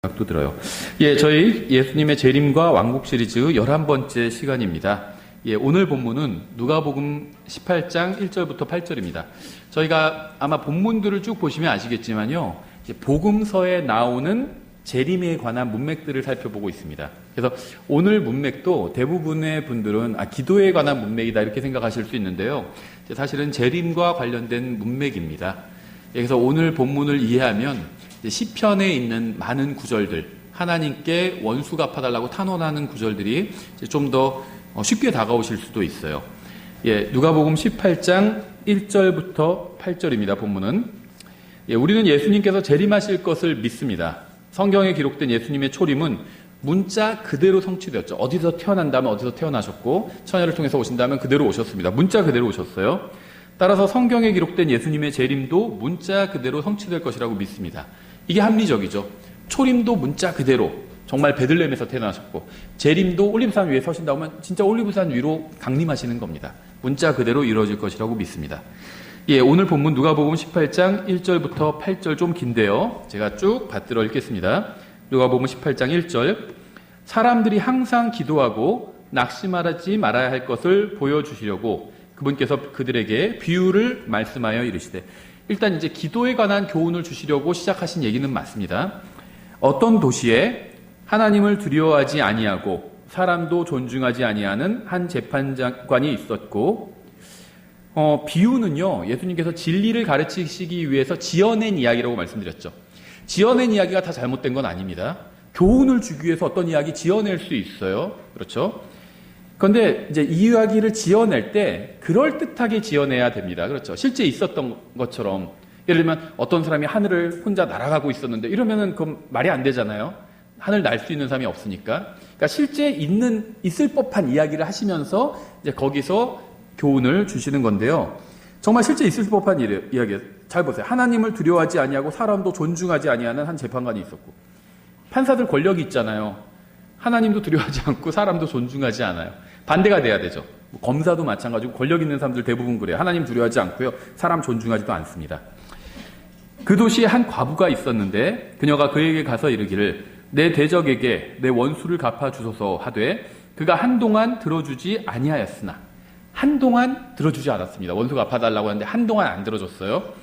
생각도 들어요. 예, 저희 예수님의 재림과 왕국 시리즈 11번째 시간입니다. 예, 오늘 본문은 누가복음 18장 1절부터 8절입니다. 저희가 아마 본문들을 쭉 보시면 아시겠지만요, 복음서에 나오는 재림에 관한 문맥들을 살펴보고 있습니다. 그래서 오늘 문맥도 대부분의 분들은 기도에 관한 문맥이다 이렇게 생각하실 수 있는데요, 사실은 재림과 관련된 문맥입니다. 그래서 오늘 본문을 이해하면 시편에 있는 많은 구절들, 하나님께 원수 갚아달라고 탄원하는 구절들이 좀 더 쉽게 다가오실 수도 있어요. 예, 누가복음 18장 1절부터 8절입니다. 본문은. 예, 우리는 예수님께서 재림하실 것을 믿습니다. 성경에 기록된 예수님의 초림은 문자 그대로 성취되었죠. 어디서 태어난다면 어디서 태어나셨고, 처녀를 통해서 오신다면 그대로 오셨습니다. 문자 그대로 오셨어요. 따라서 성경에 기록된 예수님의 재림도 문자 그대로 성취될 것이라고 믿습니다. 이게 합리적이죠. 초림도 문자 그대로 정말 베들레헴에서 태어나셨고, 재림도 올리브산 위에 서신다고 하면 진짜 올리브산 위로 강림하시는 겁니다. 문자 그대로 이루어질 것이라고 믿습니다. 예, 오늘 본문 누가복음 18장 1절부터 8절 좀 긴데요, 제가 쭉 받들어 읽겠습니다. 누가복음 18장 1절. 사람들이 항상 기도하고 낙심하지 말아야 할 것을 보여주시려고 그분께서 그들에게 비유를 말씀하여 이르시되, 일단 이제 기도에 관한 교훈을 주시려고 시작하신 얘기는 맞습니다. 어떤 도시에 하나님을 두려워하지 아니하고 사람도 존중하지 아니하는 한 재판관이 있었고, 비유는요, 예수님께서 진리를 가르치시기 위해서 지어낸 이야기라고 말씀드렸죠. 지어낸 이야기가 다 잘못된 건 아닙니다. 교훈을 주기 위해서 어떤 이야기 지어낼 수 있어요. 그렇죠? 그런데 이제 이 이야기를 지어낼 때 그럴듯하게 지어내야 됩니다. 그렇죠? 실제 있었던 것처럼, 예를 들면 어떤 사람이 하늘을 혼자 날아가고 있었는데 이러면은 그건 말이 안 되잖아요. 하늘 날 수 있는 사람이 없으니까. 그러니까 실제 있을 법한 이야기를 하시면서 이제 거기서 교훈을 주시는 건데요. 정말 실제 있을 법한 이야기. 잘 보세요. 하나님을 두려워하지 아니하고 사람도 존중하지 아니하는 한 재판관이 있었고, 판사들 권력이 있잖아요. 하나님도 두려워하지 않고 사람도 존중하지 않아요. 반대가 돼야 되죠. 검사도 마찬가지고 권력 있는 사람들 대부분 그래요. 하나님 두려워하지 않고요, 사람 존중하지도 않습니다. 그 도시에 한 과부가 있었는데 그녀가 그에게 가서 이르기를 내 대적에게 내 원수를 갚아주소서 하되 그가 한동안 들어주지 아니하였으나, 한동안 들어주지 않았습니다. 원수 갚아달라고 하는데 한동안 안 들어줬어요.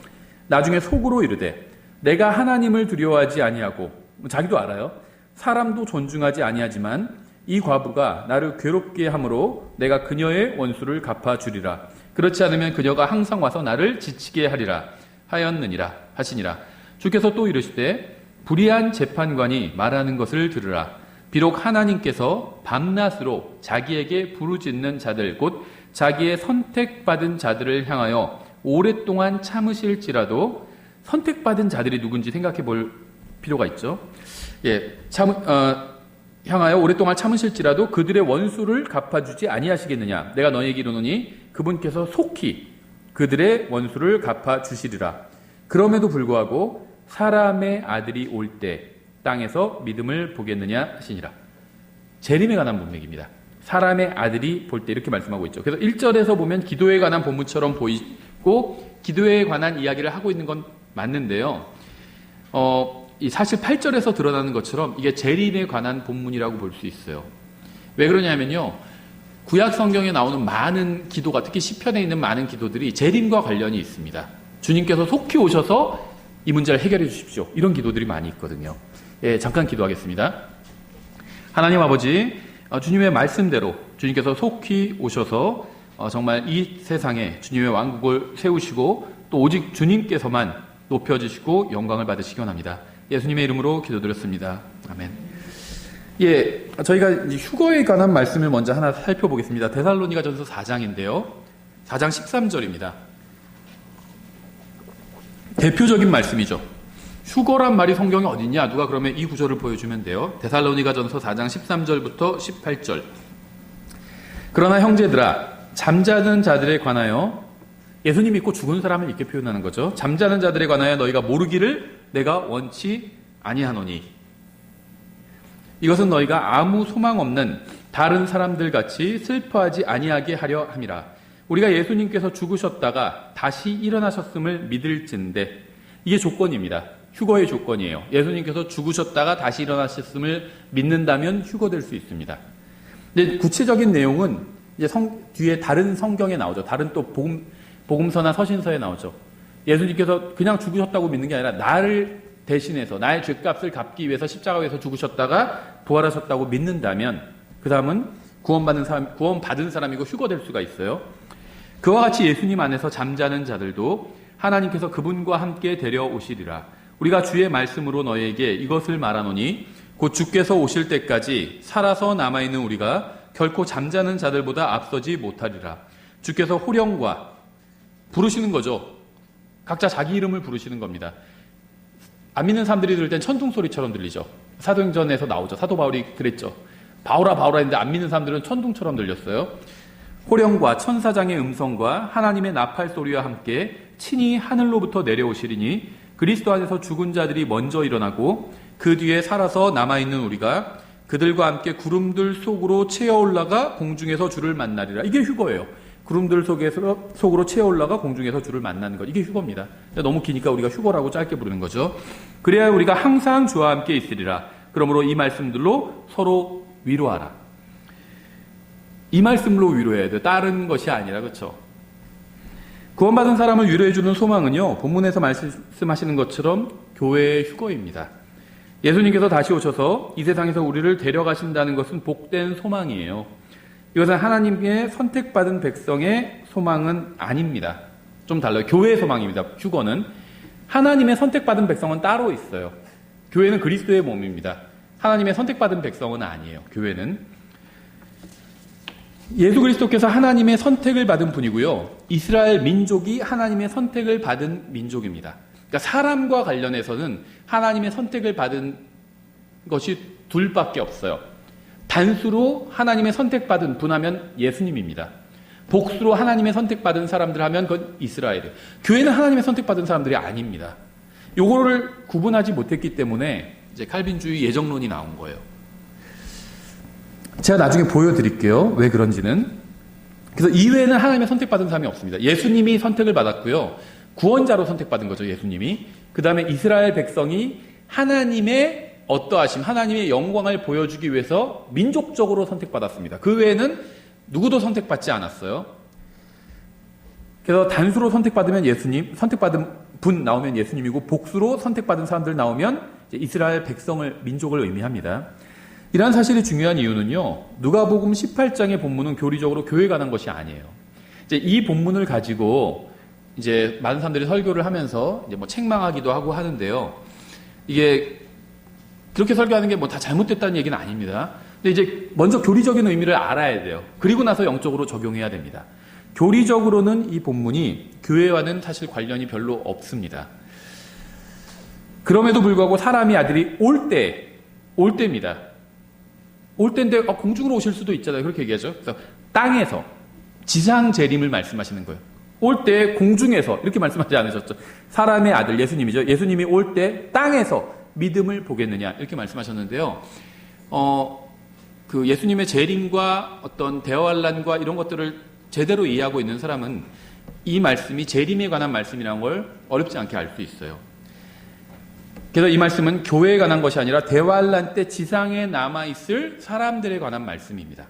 나중에 속으로 이르되 내가 하나님을 두려워하지 아니하고, 자기도 알아요, 사람도 존중하지 아니하지만 이 과부가 나를 괴롭게 함으로 내가 그녀의 원수를 갚아주리라. 그렇지 않으면 그녀가 항상 와서 나를 지치게 하리라 하였느니라 하시니라. 주께서 또 이르시되 불의한 재판관이 말하는 것을 들으라. 비록 하나님께서 밤낮으로 자기에게 부르짖는 자들, 곧 자기의 선택받은 자들을 향하여 오랫동안 참으실지라도, 선택받은 자들이 누군지 생각해 볼 필요가 있죠. 예, 향하여 오랫동안 참으실지라도 그들의 원수를 갚아주지 아니하시겠느냐. 내가 너희에게 이르노니 그분께서 속히 그들의 원수를 갚아주시리라. 그럼에도 불구하고 사람의 아들이 올 때 땅에서 믿음을 보겠느냐 하시니라. 재림에 관한 문맥입니다. 사람의 아들이 볼 때 이렇게 말씀하고 있죠. 그래서 1절에서 보면 기도에 관한 본문처럼 보이고 기도에 관한 이야기를 하고 있는 건 맞는데요, 사실 8절에서 드러나는 것처럼 이게 재림에 관한 본문이라고 볼 수 있어요. 왜 그러냐면요, 구약 성경에 나오는 많은 기도가, 특히 시편에 있는 많은 기도들이 재림과 관련이 있습니다. 주님께서 속히 오셔서 이 문제를 해결해 주십시오, 이런 기도들이 많이 있거든요. 예, 잠깐 기도하겠습니다. 하나님 아버지, 주님의 말씀대로 주님께서 속히 오셔서 정말 이 세상에 주님의 왕국을 세우시고 또 오직 주님께서만 높여주시고 영광을 받으시기 원합니다. 예수님의 이름으로 기도드렸습니다. 아멘. 예, 저희가 이제 휴거에 관한 말씀을 먼저 하나 살펴보겠습니다. 데살로니가전서 4장인데요. 4장 13절입니다. 대표적인 말씀이죠. 휴거란 말이 성경에 어딨냐? 누가 그러면 이 구절을 보여주면 돼요. 데살로니가전서 4장 13절부터 18절. 그러나 형제들아, 잠자는 자들에 관하여, 예수님 믿고 죽은 사람을 이렇게 표현하는 거죠. 잠자는 자들에 관하여 너희가 모르기를 내가 원치 아니하노니, 이것은 너희가 아무 소망 없는 다른 사람들 같이 슬퍼하지 아니하게 하려 함이라. 우리가 예수님께서 죽으셨다가 다시 일어나셨음을 믿을진데, 이게 조건입니다. 휴거의 조건이에요. 예수님께서 죽으셨다가 다시 일어나셨음을 믿는다면 휴거될 수 있습니다. 근데 구체적인 내용은 이제 뒤에 다른 성경에 나오죠. 다른 또 복음서나 서신서에 나오죠. 예수님께서 그냥 죽으셨다고 믿는 게 아니라 나를 대신해서 나의 죄값을 갚기 위해서 십자가에서 죽으셨다가 부활하셨다고 믿는다면 그 다음은 구원받은 사람이고 휴거될 수가 있어요. 그와 같이 예수님 안에서 잠자는 자들도 하나님께서 그분과 함께 데려오시리라. 우리가 주의 말씀으로 너희에게 이것을 말하노니 곧 주께서 오실 때까지 살아서 남아있는 우리가 결코 잠자는 자들보다 앞서지 못하리라. 주께서 호령과 부르시는 거죠. 각자 자기 이름을 부르시는 겁니다. 안 믿는 사람들이 들을 땐 천둥 소리처럼 들리죠. 사도행전에서 나오죠. 사도 바울이 그랬죠. 바울아 바울아 했는데 안 믿는 사람들은 천둥처럼 들렸어요. 호령과 천사장의 음성과 하나님의 나팔 소리와 함께 친히 하늘로부터 내려오시리니 그리스도 안에서 죽은 자들이 먼저 일어나고 그 뒤에 살아서 남아있는 우리가 그들과 함께 구름들 속으로 채어 올라가 공중에서 주를 만나리라. 이게 휴거예요. 구름들 속으로 채어 올라가 공중에서 주를 만나는 것. 이게 휴거입니다. 너무 기니까 우리가 휴거라고 짧게 부르는 거죠. 그래야 우리가 항상 주와 함께 있으리라. 그러므로 이 말씀들로 서로 위로하라. 이 말씀으로 위로해야 돼요. 다른 것이 아니라. 그렇죠? 구원받은 사람을 위로해주는 소망은요, 본문에서 말씀하시는 것처럼 교회의 휴거입니다. 예수님께서 다시 오셔서 이 세상에서 우리를 데려가신다는 것은 복된 소망이에요. 이것은 하나님의 선택받은 백성의 소망은 아닙니다. 좀 달라요. 교회의 소망입니다. 휴거는. 하나님의 선택받은 백성은 따로 있어요. 교회는 그리스도의 몸입니다. 하나님의 선택받은 백성은 아니에요. 교회는. 예수 그리스도께서 하나님의 선택을 받은 분이고요. 이스라엘 민족이 하나님의 선택을 받은 민족입니다. 그러니까 사람과 관련해서는 하나님의 선택을 받은 것이 둘밖에 없어요. 단수로 하나님의 선택받은 분 하면 예수님입니다. 복수로 하나님의 선택받은 사람들 하면 그건 이스라엘이에요. 교회는 하나님의 선택받은 사람들이 아닙니다. 요거를 구분하지 못했기 때문에 이제 칼빈주의 예정론이 나온 거예요. 제가 나중에 보여드릴게요. 왜 그런지는. 그래서 이외에는 하나님의 선택받은 사람이 없습니다. 예수님이 선택을 받았고요. 구원자로 선택받은 거죠. 예수님이. 그 다음에 이스라엘 백성이 하나님의 어떠하심, 하나님의 영광을 보여주기 위해서 민족적으로 선택받았습니다. 그 외에는 누구도 선택받지 않았어요. 그래서 단수로 선택받으면 예수님, 선택받은 분 나오면 예수님이고 복수로 선택받은 사람들 나오면 이제 이스라엘 백성을, 민족을 의미합니다. 이러한 사실이 중요한 이유는요, 누가복음 18장의 본문은 교리적으로 교회에 관한 것이 아니에요. 이제 이 본문을 가지고 이제 많은 사람들이 설교를 하면서 이제 뭐 책망하기도 하고 하는데요. 이게 그렇게 설교하는 게 뭐 다 잘못됐다는 얘기는 아닙니다. 근데 이제 먼저 교리적인 의미를 알아야 돼요. 그리고 나서 영적으로 적용해야 됩니다. 교리적으로는 이 본문이 교회와는 사실 관련이 별로 없습니다. 그럼에도 불구하고 사람이 아들이 올 때입니다. 올 때인데 공중으로 오실 수도 있잖아요. 그렇게 얘기하죠. 그래서 땅에서 지상 재림을 말씀하시는 거예요. 올 때 공중에서 이렇게 말씀하지 않으셨죠. 사람의 아들 예수님이죠. 예수님이 올 때 땅에서 믿음을 보겠느냐 이렇게 말씀하셨는데요. 그 예수님의 재림과 어떤 대환란과 이런 것들을 제대로 이해하고 있는 사람은 이 말씀이 재림에 관한 말씀이라는 걸 어렵지 않게 알 수 있어요. 그래서 이 말씀은 교회에 관한 것이 아니라 대환란 때 지상에 남아있을 사람들에 관한 말씀입니다.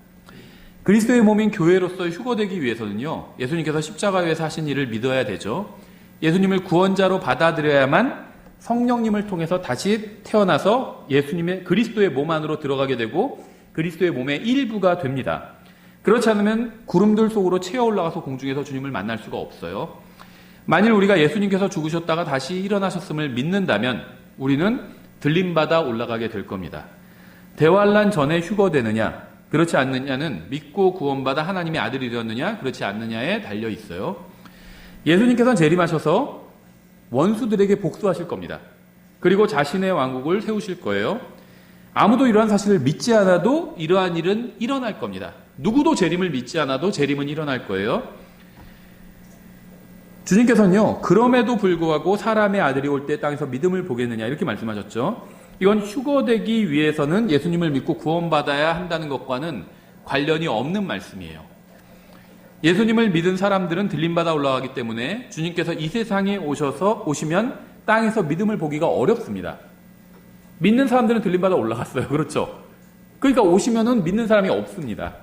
그리스도의 몸인 교회로서 휴거되기 위해서는요, 예수님께서 십자가에서 하신 일을 믿어야 되죠. 예수님을 구원자로 받아들여야만 성령님을 통해서 다시 태어나서 예수님의 그리스도의 몸 안으로 들어가게 되고 그리스도의 몸의 일부가 됩니다. 그렇지 않으면 구름들 속으로 채어 올라가서 공중에서 주님을 만날 수가 없어요. 만일 우리가 예수님께서 죽으셨다가 다시 일어나셨음을 믿는다면 우리는 들림받아 올라가게 될 겁니다. 대환란 전에 휴거되느냐 그렇지 않느냐는 믿고 구원받아 하나님의 아들이 되었느냐 그렇지 않느냐에 달려 있어요. 예수님께서는 재림하셔서 원수들에게 복수하실 겁니다. 그리고 자신의 왕국을 세우실 거예요. 아무도 이러한 사실을 믿지 않아도 이러한 일은 일어날 겁니다. 누구도 재림을 믿지 않아도 재림은 일어날 거예요. 주님께서는요, 그럼에도 불구하고 사람의 아들이 올 때 땅에서 믿음을 보겠느냐 이렇게 말씀하셨죠. 이건 휴거되기 위해서는 예수님을 믿고 구원받아야 한다는 것과는 관련이 없는 말씀이에요. 예수님을 믿은 사람들은 들림받아 올라가기 때문에 주님께서 이 세상에 오시면 땅에서 믿음을 보기가 어렵습니다. 믿는 사람들은 들림받아 올라갔어요. 그렇죠? 그러니까 오시면은 믿는 사람이 없습니다.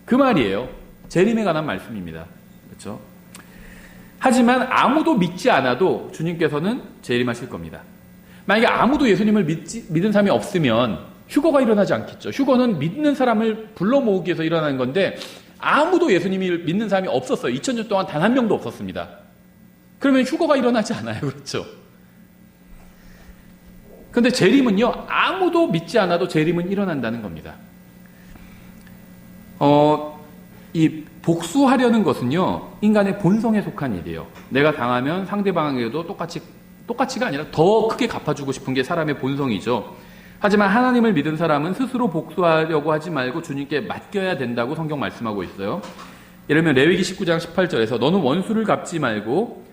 그 말이에요. 재림에 관한 말씀입니다. 그렇죠? 하지만 아무도 믿지 않아도 주님께서는 재림하실 겁니다. 만약에 아무도 예수님을 믿은 사람이 없으면 휴거가 일어나지 않겠죠. 휴거는 믿는 사람을 불러 모으기 위해서 일어나는 건데 아무도 예수님을 믿는 사람이 없었어요. 2000년 동안 단 한 명도 없었습니다. 그러면 휴거가 일어나지 않아요. 그렇죠? 그런데 재림은요, 아무도 믿지 않아도 재림은 일어난다는 겁니다. 이 복수하려는 것은요, 인간의 본성에 속한 일이에요. 내가 당하면 상대방에게도 똑같이가 아니라 더 크게 갚아주고 싶은 게 사람의 본성이죠. 하지만 하나님을 믿은 사람은 스스로 복수하려고 하지 말고 주님께 맡겨야 된다고 성경 말씀하고 있어요. 예를 들면 레위기 19장 18절에서 너는 원수를 갚지 말고,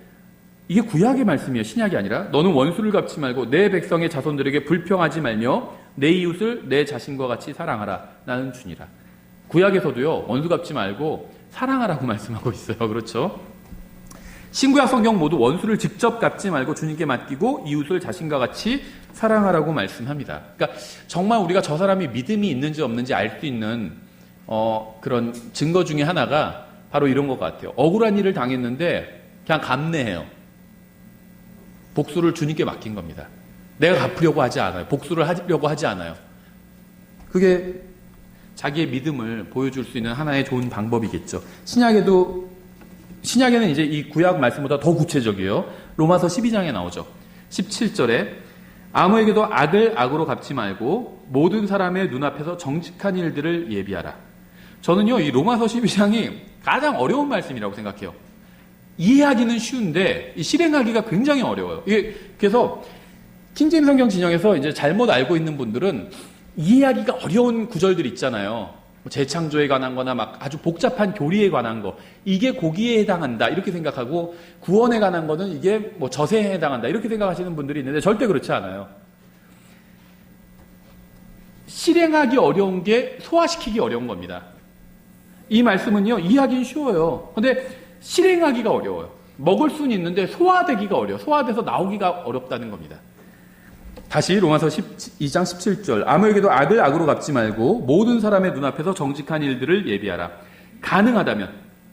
이게 구약의 말씀이에요. 신약이 아니라. 너는 원수를 갚지 말고 내 백성의 자손들에게 불평하지 말며 내 이웃을 내 자신과 같이 사랑하라. 나는 주니라. 구약에서도요, 원수 갚지 말고 사랑하라고 말씀하고 있어요. 그렇죠? 신구약 성경 모두 원수를 직접 갚지 말고 주님께 맡기고 이웃을 자신과 같이 사랑하라고 말씀합니다. 그러니까 정말 우리가 저 사람이 믿음이 있는지 없는지 알 수 있는 그런 증거 중에 하나가 바로 이런 것 같아요. 억울한 일을 당했는데 그냥 감내해요. 복수를 주님께 맡긴 겁니다. 내가 갚으려고 하지 않아요. 복수를 하려고 하지 않아요. 그게 자기의 믿음을 보여줄 수 있는 하나의 좋은 방법이겠죠. 신약에는 이제 이 구약 말씀보다 더 구체적이에요. 로마서 12장에 나오죠. 17절에 아무에게도 악을 악으로 갚지 말고 모든 사람의 눈앞에서 정직한 일들을 예비하라. 저는요, 이 로마서 12장이 가장 어려운 말씀이라고 생각해요. 이해하기는 쉬운데 실행하기가 굉장히 어려워요. 이게 그래서 킹제임스 성경 진영에서 이제 잘못 알고 있는 분들은 이해하기가 어려운 구절들 있잖아요. 재창조에 관한 거나 막 아주 복잡한 교리에 관한 거, 이게 고기에 해당한다 이렇게 생각하고 구원에 관한 거는 이게 뭐 저세에 해당한다 이렇게 생각하시는 분들이 있는데 절대 그렇지 않아요. 실행하기 어려운 게 소화시키기 어려운 겁니다. 이 말씀은요, 이해하기는 쉬워요. 근데 실행하기가 어려워요. 먹을 수는 있는데 소화되기가 어려워요. 소화돼서 나오기가 어렵다는 겁니다. 다시 로마서 12장 17절 아무에게도 악을 악으로 갚지 말고 모든 사람의 눈앞에서 정직한 일들을 예비하라. 가능하다면,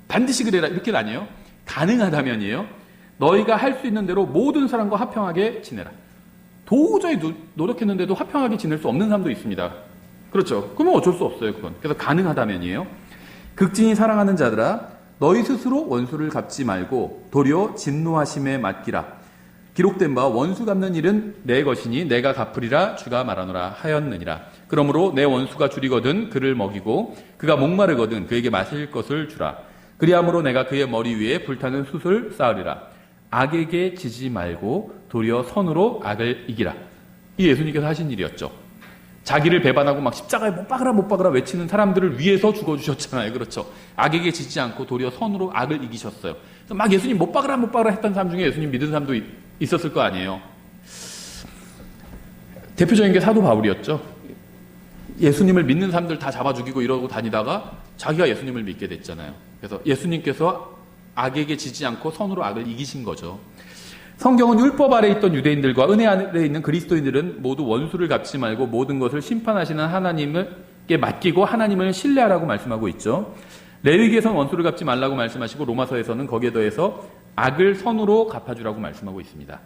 반드시 그래라 이렇게는 아니에요. 가능하다면이에요. 너희가 할 수 있는 대로 모든 사람과 화평하게 지내라. 도저히 노력했는데도 화평하게 지낼 수 없는 사람도 있습니다. 그렇죠? 그러면 어쩔 수 없어요. 그건. 그래서 가능하다면이에요. 극진히 사랑하는 자들아 너희 스스로 원수를 갚지 말고 도리어 진노하심에 맡기라. 기록된 바 원수 갚는 일은 내 것이니 내가 갚으리라 주가 말하노라 하였느니라. 그러므로 내 원수가 줄이거든 그를 먹이고 그가 목마르거든 그에게 마실 것을 주라. 그리함으로 내가 그의 머리 위에 불타는 숯을 쌓으리라. 악에게 지지 말고 도리어 선으로 악을 이기라. 이 예수님께서 하신 일이었죠. 자기를 배반하고 막 십자가에 못 박으라 못 박으라 외치는 사람들을 위해서 죽어주셨잖아요. 그렇죠? 악에게 지지 않고 도리어 선으로 악을 이기셨어요. 그래서 막 예수님 못 박으라 못 박으라 했던 사람 중에 예수님 믿은 사람도 있었을 거 아니에요. 대표적인 게 사도 바울이었죠. 예수님을 믿는 사람들 다 잡아 죽이고 이러고 다니다가 자기가 예수님을 믿게 됐잖아요. 그래서 예수님께서 악에게 지지 않고 선으로 악을 이기신 거죠. 성경은 율법 아래 있던 유대인들과 은혜 아래 있는 그리스도인들은 모두 원수를 갚지 말고 모든 것을 심판하시는 하나님께 맡기고 하나님을 신뢰하라고 말씀하고 있죠. 레위기에서는 원수를 갚지 말라고 말씀하시고 로마서에서는 거기에 더해서 악을 선으로 갚아주라고 말씀하고 있습니다.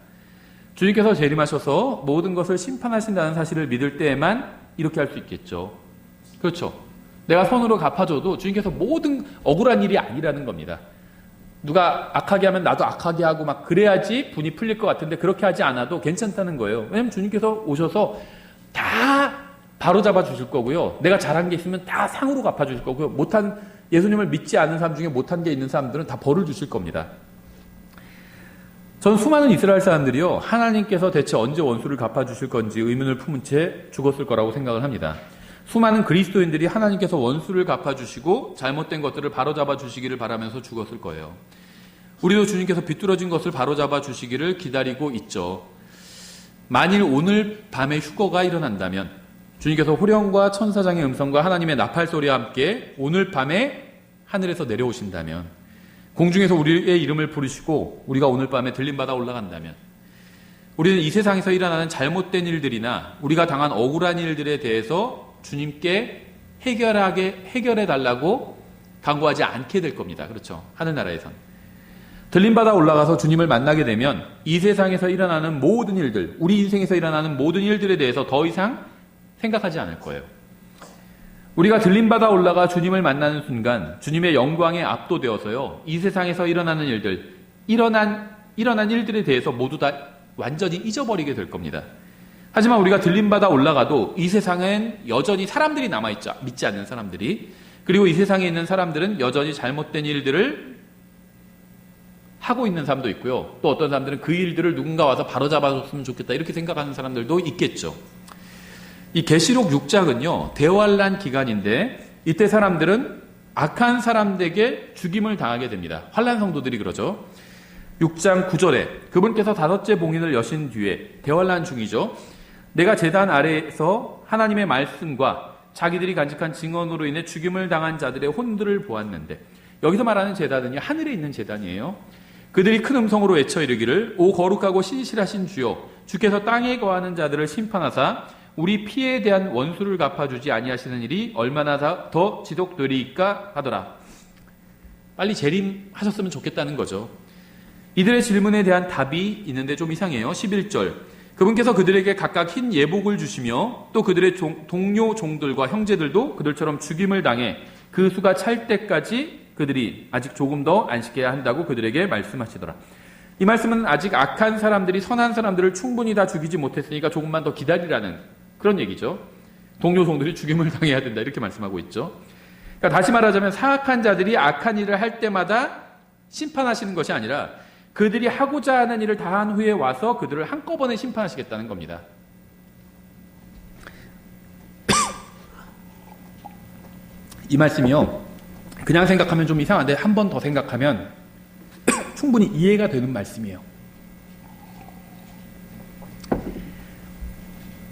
주님께서 재림하셔서 모든 것을 심판하신다는 사실을 믿을 때에만 이렇게 할 수 있겠죠. 그렇죠. 내가 선으로 갚아줘도 주님께서 모든 억울한 일이 아니라는 겁니다. 누가 악하게 하면 나도 악하게 하고 막 그래야지 분이 풀릴 것 같은데 그렇게 하지 않아도 괜찮다는 거예요. 왜냐하면 주님께서 오셔서 다 바로잡아 주실 거고요. 내가 잘한 게 있으면 다 상으로 갚아 주실 거고요. 예수님을 믿지 않는 사람 중에 못한 게 있는 사람들은 다 벌을 주실 겁니다. 전 수많은 이스라엘 사람들이요, 하나님께서 대체 언제 원수를 갚아주실 건지 의문을 품은 채 죽었을 거라고 생각을 합니다. 수많은 그리스도인들이 하나님께서 원수를 갚아주시고 잘못된 것들을 바로잡아 주시기를 바라면서 죽었을 거예요. 우리도 주님께서 비뚤어진 것을 바로잡아 주시기를 기다리고 있죠. 만일 오늘 밤에 휴거가 일어난다면 주님께서 호령과 천사장의 음성과 하나님의 나팔 소리와 함께 오늘 밤에 하늘에서 내려오신다면, 공중에서 우리의 이름을 부르시고 우리가 오늘 밤에 들림받아 올라간다면, 우리는 이 세상에서 일어나는 잘못된 일들이나 우리가 당한 억울한 일들에 대해서 주님께 해결해 달라고 간구하지 않게 될 겁니다. 그렇죠? 하늘나라에선. 들림바다 올라가서 주님을 만나게 되면 이 세상에서 일어나는 모든 일들, 우리 인생에서 일어나는 모든 일들에 대해서 더 이상 생각하지 않을 거예요. 우리가 들림바다 올라가 주님을 만나는 순간 주님의 영광에 압도되어서요, 이 세상에서 일어나는 일들, 일어난 일들에 대해서 모두 다 완전히 잊어버리게 될 겁니다. 하지만 우리가 들림바다 올라가도 이 세상엔 여전히 사람들이 남아있죠. 믿지 않는 사람들이. 그리고 이 세상에 있는 사람들은 여전히 잘못된 일들을 하고 있는 사람도 있고요. 또 어떤 사람들은 그 일들을 누군가 와서 바로잡아줬으면 좋겠다 이렇게 생각하는 사람들도 있겠죠. 이 계시록 6장은요, 대환란 기간인데 이때 사람들은 악한 사람들에게 죽임을 당하게 됩니다. 환란 성도들이 그러죠. 6장 9절에 그분께서 다섯째 봉인을 여신 뒤에 대환란 중이죠. 내가 제단 아래에서 하나님의 말씀과 자기들이 간직한 증언으로 인해 죽임을 당한 자들의 혼들을 보았는데, 여기서 말하는 제단은요, 하늘에 있는 제단이에요. 그들이 큰 음성으로 외쳐 이르기를 오 거룩하고 신실하신 주여, 주께서 땅에 거하는 자들을 심판하사 우리 피해에 대한 원수를 갚아주지 아니하시는 일이 얼마나 더 지속되리이까 하더라. 빨리 재림하셨으면 좋겠다는 거죠. 이들의 질문에 대한 답이 있는데 좀 이상해요. 11절 그분께서 그들에게 각각 흰 예복을 주시며 또 그들의 동료 종들과 형제들도 그들처럼 죽임을 당해 그 수가 찰 때까지 그들이 아직 조금 더 안식해야 한다고 그들에게 말씀하시더라. 이 말씀은 아직 악한 사람들이 선한 사람들을 충분히 다 죽이지 못했으니까 조금만 더 기다리라는 그런 얘기죠. 동료 종들이 죽임을 당해야 된다 이렇게 말씀하고 있죠. 그러니까 다시 말하자면 사악한 자들이 악한 일을 할 때마다 심판하시는 것이 아니라 그들이 하고자 하는 일을 다 한 후에 와서 그들을 한꺼번에 심판하시겠다는 겁니다. 이 말씀이요, 그냥 생각하면 좀 이상한데 한 번 더 생각하면 충분히 이해가 되는 말씀이에요.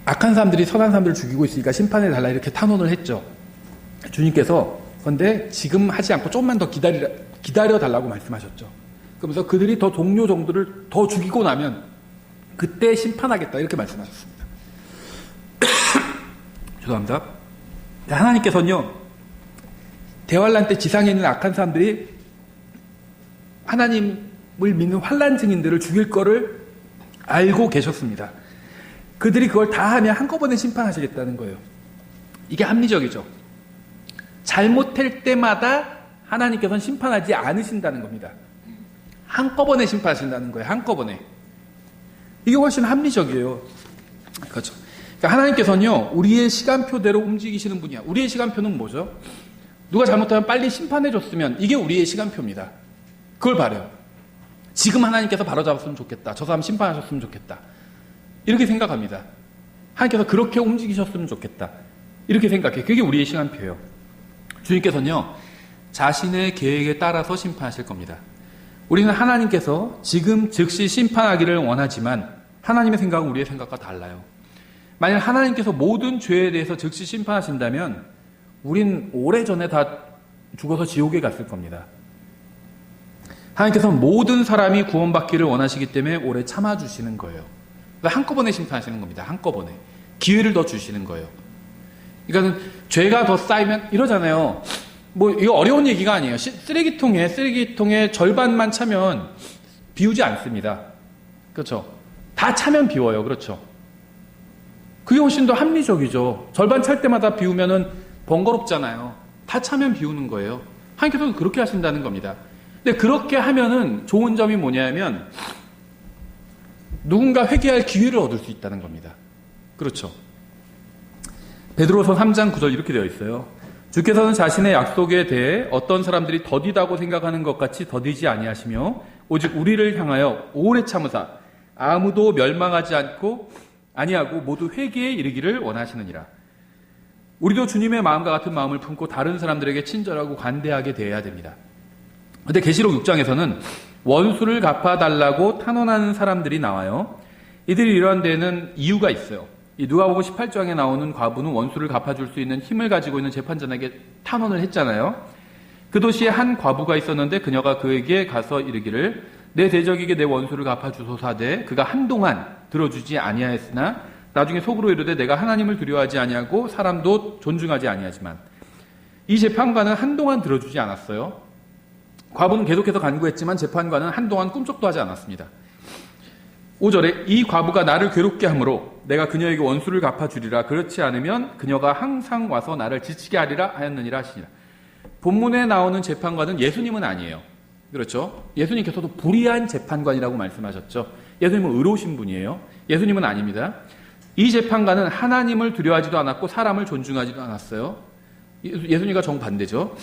악한 사람들이 선한 사람들을 죽이고 있으니까 심판해 달라 이렇게 탄원을 했죠. 주님께서 그런데 지금 하지 않고 조금만 더 기다려 달라고 말씀하셨죠. 그러면서 그들이 더 동료 종들을 더 죽이고 나면 그때 심판하겠다 이렇게 말씀하셨습니다. 죄송합니다. 하나님께서는요, 대환란 때 지상에 있는 악한 사람들이 하나님을 믿는 환란 증인들을 죽일 거를 알고 계셨습니다. 그들이 그걸 다 하면 한꺼번에 심판하시겠다는 거예요. 이게 합리적이죠. 잘못할 때마다 하나님께서는 심판하지 않으신다는 겁니다. 한꺼번에 심판하신다는 거예요. 한꺼번에. 이게 훨씬 합리적이에요. 그렇죠. 그러니까 하나님께서는요, 우리의 시간표대로 움직이시는 분이야. 우리의 시간표는 뭐죠? 누가 잘못하면 빨리 심판해줬으면 이게 우리의 시간표입니다. 그걸 바라요. 지금 하나님께서 바로잡았으면 좋겠다. 저 사람 심판하셨으면 좋겠다. 이렇게 생각합니다. 하나님께서 그렇게 움직이셨으면 좋겠다. 이렇게 생각해요. 그게 우리의 시간표예요. 주님께서는요, 자신의 계획에 따라서 심판하실 겁니다. 우리는 하나님께서 지금 즉시 심판하기를 원하지만 하나님의 생각은 우리의 생각과 달라요. 만약 하나님께서 모든 죄에 대해서 즉시 심판하신다면 우린 오래전에 다 죽어서 지옥에 갔을 겁니다. 하나님께서는 모든 사람이 구원받기를 원하시기 때문에 오래 참아주시는 거예요. 그러니까 한꺼번에 심판하시는 겁니다. 한꺼번에. 기회를 더 주시는 거예요. 그러니까 죄가 더 쌓이면 이러잖아요. 뭐 이거 어려운 얘기가 아니에요. 쓰레기통에 절반만 차면 비우지 않습니다. 그렇죠? 다 차면 비워요. 그렇죠? 그게 훨씬 더 합리적이죠. 절반 찰 때마다 비우면은 번거롭잖아요. 다 차면 비우는 거예요. 하나님께서는 그렇게 하신다는 겁니다. 근데 그렇게 하면은 좋은 점이 뭐냐면 누군가 회개할 기회를 얻을 수 있다는 겁니다. 그렇죠? 베드로서 3장 9절 이렇게 되어 있어요. 주께서는 자신의 약속에 대해 어떤 사람들이 더디다고 생각하는 것 같이 더디지 아니하시며 오직 우리를 향하여 오래 참으사 아무도 멸망하지 아니하고 모두 회개에 이르기를 원하시느니라. 우리도 주님의 마음과 같은 마음을 품고 다른 사람들에게 친절하고 관대하게 대해야 됩니다. 그런데 계시록 6장에서는 원수를 갚아달라고 탄원하는 사람들이 나와요. 이들이 이러한 데에는 이유가 있어요. 이 누가복음 18장에 나오는 과부는 원수를 갚아줄 수 있는 힘을 가지고 있는 재판장에게 탄원을 했잖아요. 그 도시에 한 과부가 있었는데 그녀가 그에게 가서 이르기를 내 대적에게 내 원수를 갚아주소서 하되 그가 한동안 들어주지 아니하였으나 나중에 속으로 이르되 내가 하나님을 두려워하지 아니하고 사람도 존중하지 아니하지만 이 재판관은 한동안 들어주지 않았어요. 과부는 계속해서 간구했지만 재판관은 한동안 꿈쩍도 하지 않았습니다. 5절에 이 과부가 나를 괴롭게 하므로 내가 그녀에게 원수를 갚아주리라. 그렇지 않으면 그녀가 항상 와서 나를 지치게 하리라 하였느니라 하시니라. 본문에 나오는 재판관은 예수님은 아니에요. 그렇죠? 예수님께서도 불의한 재판관이라고 말씀하셨죠. 예수님은 의로우신 분이에요. 예수님은 아닙니다. 이 재판관은 하나님을 두려워하지도 않았고 사람을 존중하지도 않았어요. 예수님과 정반대죠.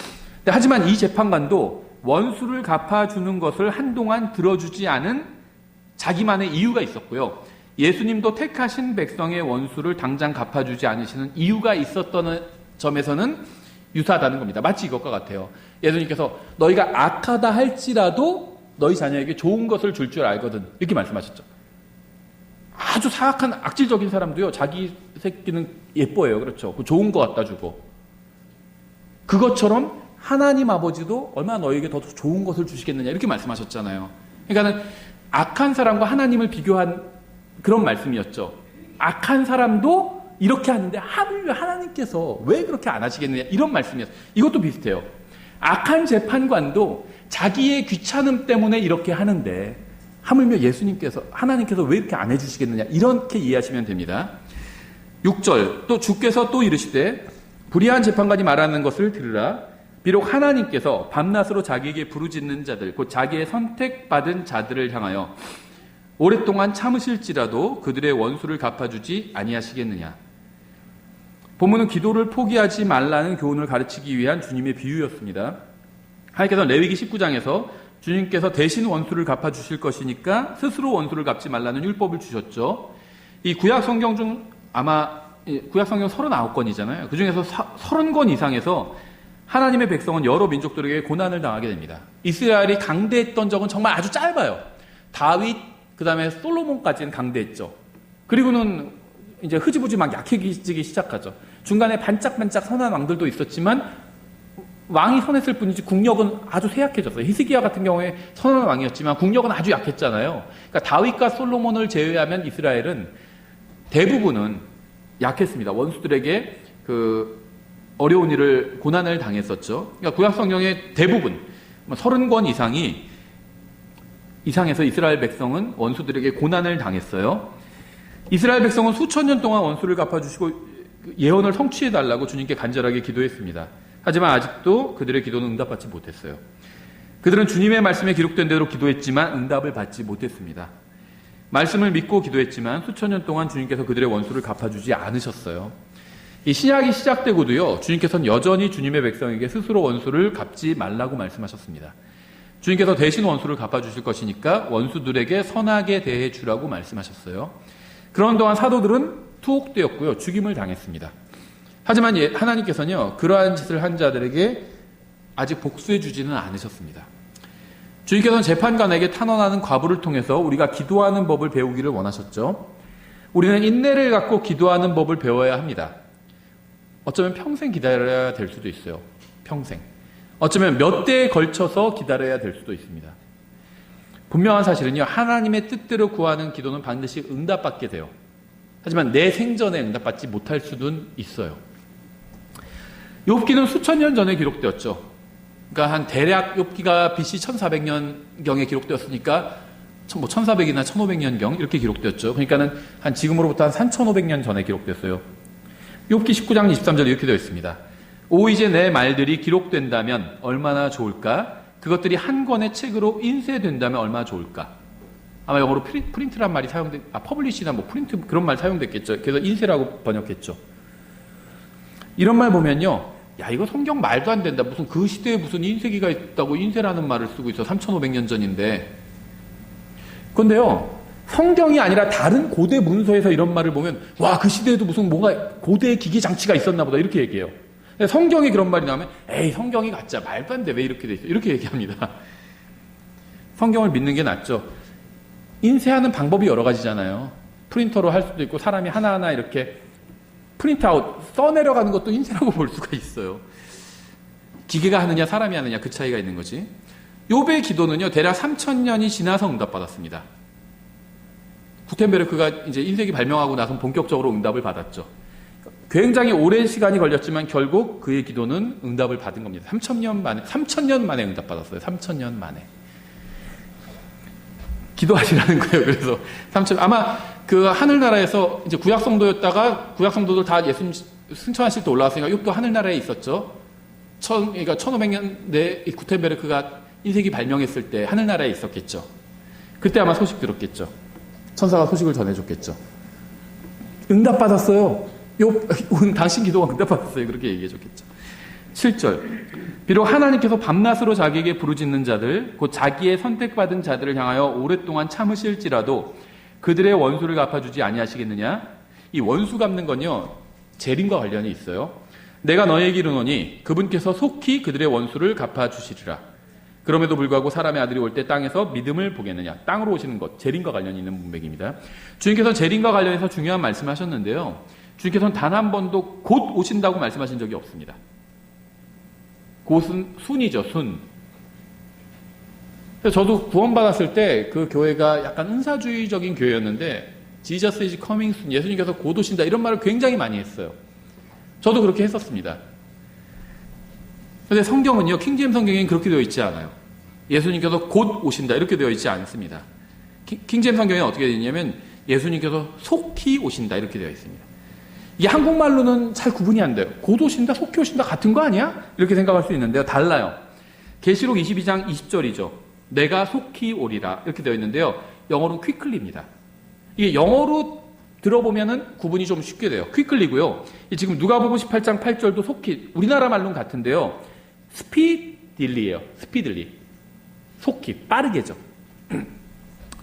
하지만 이 재판관도 원수를 갚아주는 것을 한동안 들어주지 않은 자기만의 이유가 있었고요. 예수님도 택하신 백성의 원수를 당장 갚아주지 않으시는 이유가 있었던 점에서는 유사하다는 겁니다. 마치 이것과 같아요. 예수님께서 너희가 악하다 할지라도 너희 자녀에게 좋은 것을 줄 줄 알거든. 이렇게 말씀하셨죠. 아주 사악한 악질적인 사람도요. 자기 새끼는 예뻐요. 그렇죠. 좋은 거 갖다 주고. 그것처럼 하나님 아버지도 얼마나 너희에게 더 좋은 것을 주시겠느냐 이렇게 말씀하셨잖아요. 그러니까는 악한 사람과 하나님을 비교한 그런 말씀이었죠. 악한 사람도 이렇게 하는데 하물며 하나님께서 왜 그렇게 안 하시겠느냐 이런 말씀이었어요. 이것도 비슷해요. 악한 재판관도 자기의 귀찮음 때문에 이렇게 하는데 하물며 예수님께서 하나님께서 왜 이렇게 안 해주시겠느냐 이렇게 이해하시면 됩니다. 6절 또 주께서 또 이르시되 불의한 재판관이 말하는 것을 들으라. 비록 하나님께서 밤낮으로 자기에게 부르짖는 자들 곧 자기의 선택받은 자들을 향하여 오랫동안 참으실지라도 그들의 원수를 갚아주지 아니하시겠느냐. 본문은 기도를 포기하지 말라는 교훈을 가르치기 위한 주님의 비유였습니다. 하나님께서 레위기 19장에서 주님께서 대신 원수를 갚아주실 것이니까 스스로 원수를 갚지 말라는 율법을 주셨죠. 이 구약 성경 중 아마 구약 성경 39권이잖아요. 그 중에서 30권 이상에서 하나님의 백성은 여러 민족들에게 고난을 당하게 됩니다. 이스라엘이 강대했던 적은 정말 아주 짧아요. 다윗, 그 다음에 솔로몬까지는 강대했죠. 그리고는 이제 흐지부지 막 약해지기 시작하죠. 중간에 반짝반짝 선한 왕들도 있었지만 왕이 선했을 뿐이지 국력은 아주 쇠약해졌어요. 히스기야 같은 경우에 선한 왕이었지만 국력은 아주 약했잖아요. 그러니까 다윗과 솔로몬을 제외하면 이스라엘은 대부분은 약했습니다. 원수들에게 어려운 일을 고난을 당했었죠. 그러니까 구약 성경의 대부분 30권 이상에서 이스라엘 백성은 원수들에게 고난을 당했어요. 이스라엘 백성은 수천 년 동안 원수를 갚아주시고 예언을 성취해달라고 주님께 간절하게 기도했습니다. 하지만 아직도 그들의 기도는 응답받지 못했어요. 그들은 주님의 말씀에 기록된 대로 기도했지만 응답을 받지 못했습니다. 말씀을 믿고 기도했지만 수천 년 동안 주님께서 그들의 원수를 갚아주지 않으셨어요. 이 신약이 시작되고도요, 주님께서는 여전히 주님의 백성에게 스스로 원수를 갚지 말라고 말씀하셨습니다. 주님께서 대신 원수를 갚아주실 것이니까 원수들에게 선하게 대해 주라고 말씀하셨어요. 그런 동안 사도들은 투옥되었고요, 죽임을 당했습니다. 하지만 하나님께서는요, 그러한 짓을 한 자들에게 아직 복수해 주지는 않으셨습니다. 주님께서는 재판관에게 탄원하는 과부를 통해서 우리가 기도하는 법을 배우기를 원하셨죠. 우리는 인내를 갖고 기도하는 법을 배워야 합니다. 어쩌면 평생 기다려야 될 수도 있어요. 평생. 어쩌면 몇 대에 걸쳐서 기다려야 될 수도 있습니다. 분명한 사실은요, 하나님의 뜻대로 구하는 기도는 반드시 응답받게 돼요. 하지만 내 생전에 응답받지 못할 수는 있어요. 욥기는 수천 년 전에 기록되었죠. 그러니까 한 대략 욥기가 BC 1400년경에 기록되었으니까 1400이나 1500년경 이렇게 기록되었죠. 그러니까는 한 지금으로부터 한 3500년 전에 기록됐어요. 욥기 19장 23절에 이렇게 되어 있습니다. 오 이제 내 말들이 기록된다면 얼마나 좋을까? 그것들이 한 권의 책으로 인쇄된다면 얼마나 좋을까? 아마 영어로 프린트란 말이 퍼블리시나 프린트 그런 말 사용됐겠죠. 그래서 인쇄라고 번역했죠. 이런 말 보면요, 야 이거 성경 말도 안 된다. 무슨 그 시대에 무슨 인쇄기가 있다고 인쇄라는 말을 쓰고 있어. 3500년 전인데. 그런데요, 성경이 아니라 다른 고대 문서에서 이런 말을 보면 와 그 시대에도 무슨 뭔가 고대의 기기 장치가 있었나 보다 이렇게 얘기해요. 성경에 그런 말이 나오면 에이 성경이 가짜 말도 안 돼 왜 이렇게 돼 있어 이렇게 얘기합니다. 성경을 믿는 게 낫죠. 인쇄하는 방법이 여러 가지잖아요. 프린터로 할 수도 있고 사람이 하나하나 이렇게 프린트아웃 써내려가는 것도 인쇄라고 볼 수가 있어요. 기계가 하느냐 사람이 하느냐 그 차이가 있는 거지. 욥의 기도는요 대략 3000년이 지나서 응답받았습니다. 구텐베르크가 이제 인쇄기 발명하고 나서 본격적으로 응답을 받았죠. 굉장히 오랜 시간이 걸렸지만 결국 그의 기도는 응답을 받은 겁니다. 3,000년 만에 응답받았어요. 3,000년 만에. 기도하시라는 거예요. 그래서 아마 그 하늘나라에서 이제 구약성도였다가 구약성도들 다 예수님 승천하실 때 올라왔으니까 이것도 하늘나라에 있었죠. 그러니까 1500년대 구텐베르크가 인쇄기 발명했을 때 하늘나라에 있었겠죠. 그때 아마 소식 들었겠죠. 천사가 소식을 전해줬겠죠. 응답받았어요. 당신 기도가 응답받았어요. 그렇게 얘기해줬겠죠. 7절. 비록 하나님께서 밤낮으로 자기에게 부르짖는 자들, 곧 자기의 선택받은 자들을 향하여 오랫동안 참으실지라도 그들의 원수를 갚아주지 아니하시겠느냐? 이 원수 갚는 건요, 재림과 관련이 있어요. 내가 너에게 이르노니 그분께서 속히 그들의 원수를 갚아주시리라. 그럼에도 불구하고 사람의 아들이 올 때 땅에서 믿음을 보겠느냐? 땅으로 오시는 것, 재림과 관련이 있는 문맥입니다. 주님께서 재림과 관련해서 중요한 말씀을 하셨는데요. 주님께서는 단 한 번도 곧 오신다고 말씀하신 적이 없습니다. 곧은 순이죠, 순. 저도 구원받았을 때 그 교회가 약간 은사주의적인 교회였는데 Jesus is coming soon, 예수님께서 곧 오신다 이런 말을 굉장히 많이 했어요. 저도 그렇게 했었습니다. 그런데 성경은요, 킹제임스 성경에는 그렇게 되어 있지 않아요. 예수님께서 곧 오신다 이렇게 되어 있지 않습니다. 킹제임스 성경에는 어떻게 되어 있냐면 예수님께서 속히 오신다 이렇게 되어 있습니다. 이 한국말로는 잘 구분이 안 돼요. 곧 오신다, 속히 오신다 같은 거 아니야? 이렇게 생각할 수 있는데요. 달라요. 계시록 22장 20절이죠. 내가 속히 오리라 이렇게 되어 있는데요. 영어로는 quickly입니다. 이게 영어로 들어보면은 구분이 좀 쉽게 돼요. quickly고요. 지금 누가복음 18장 8절도 속히, 우리나라 말로는 같은데요. speedilly예요. speedily. 속히, 빠르게죠.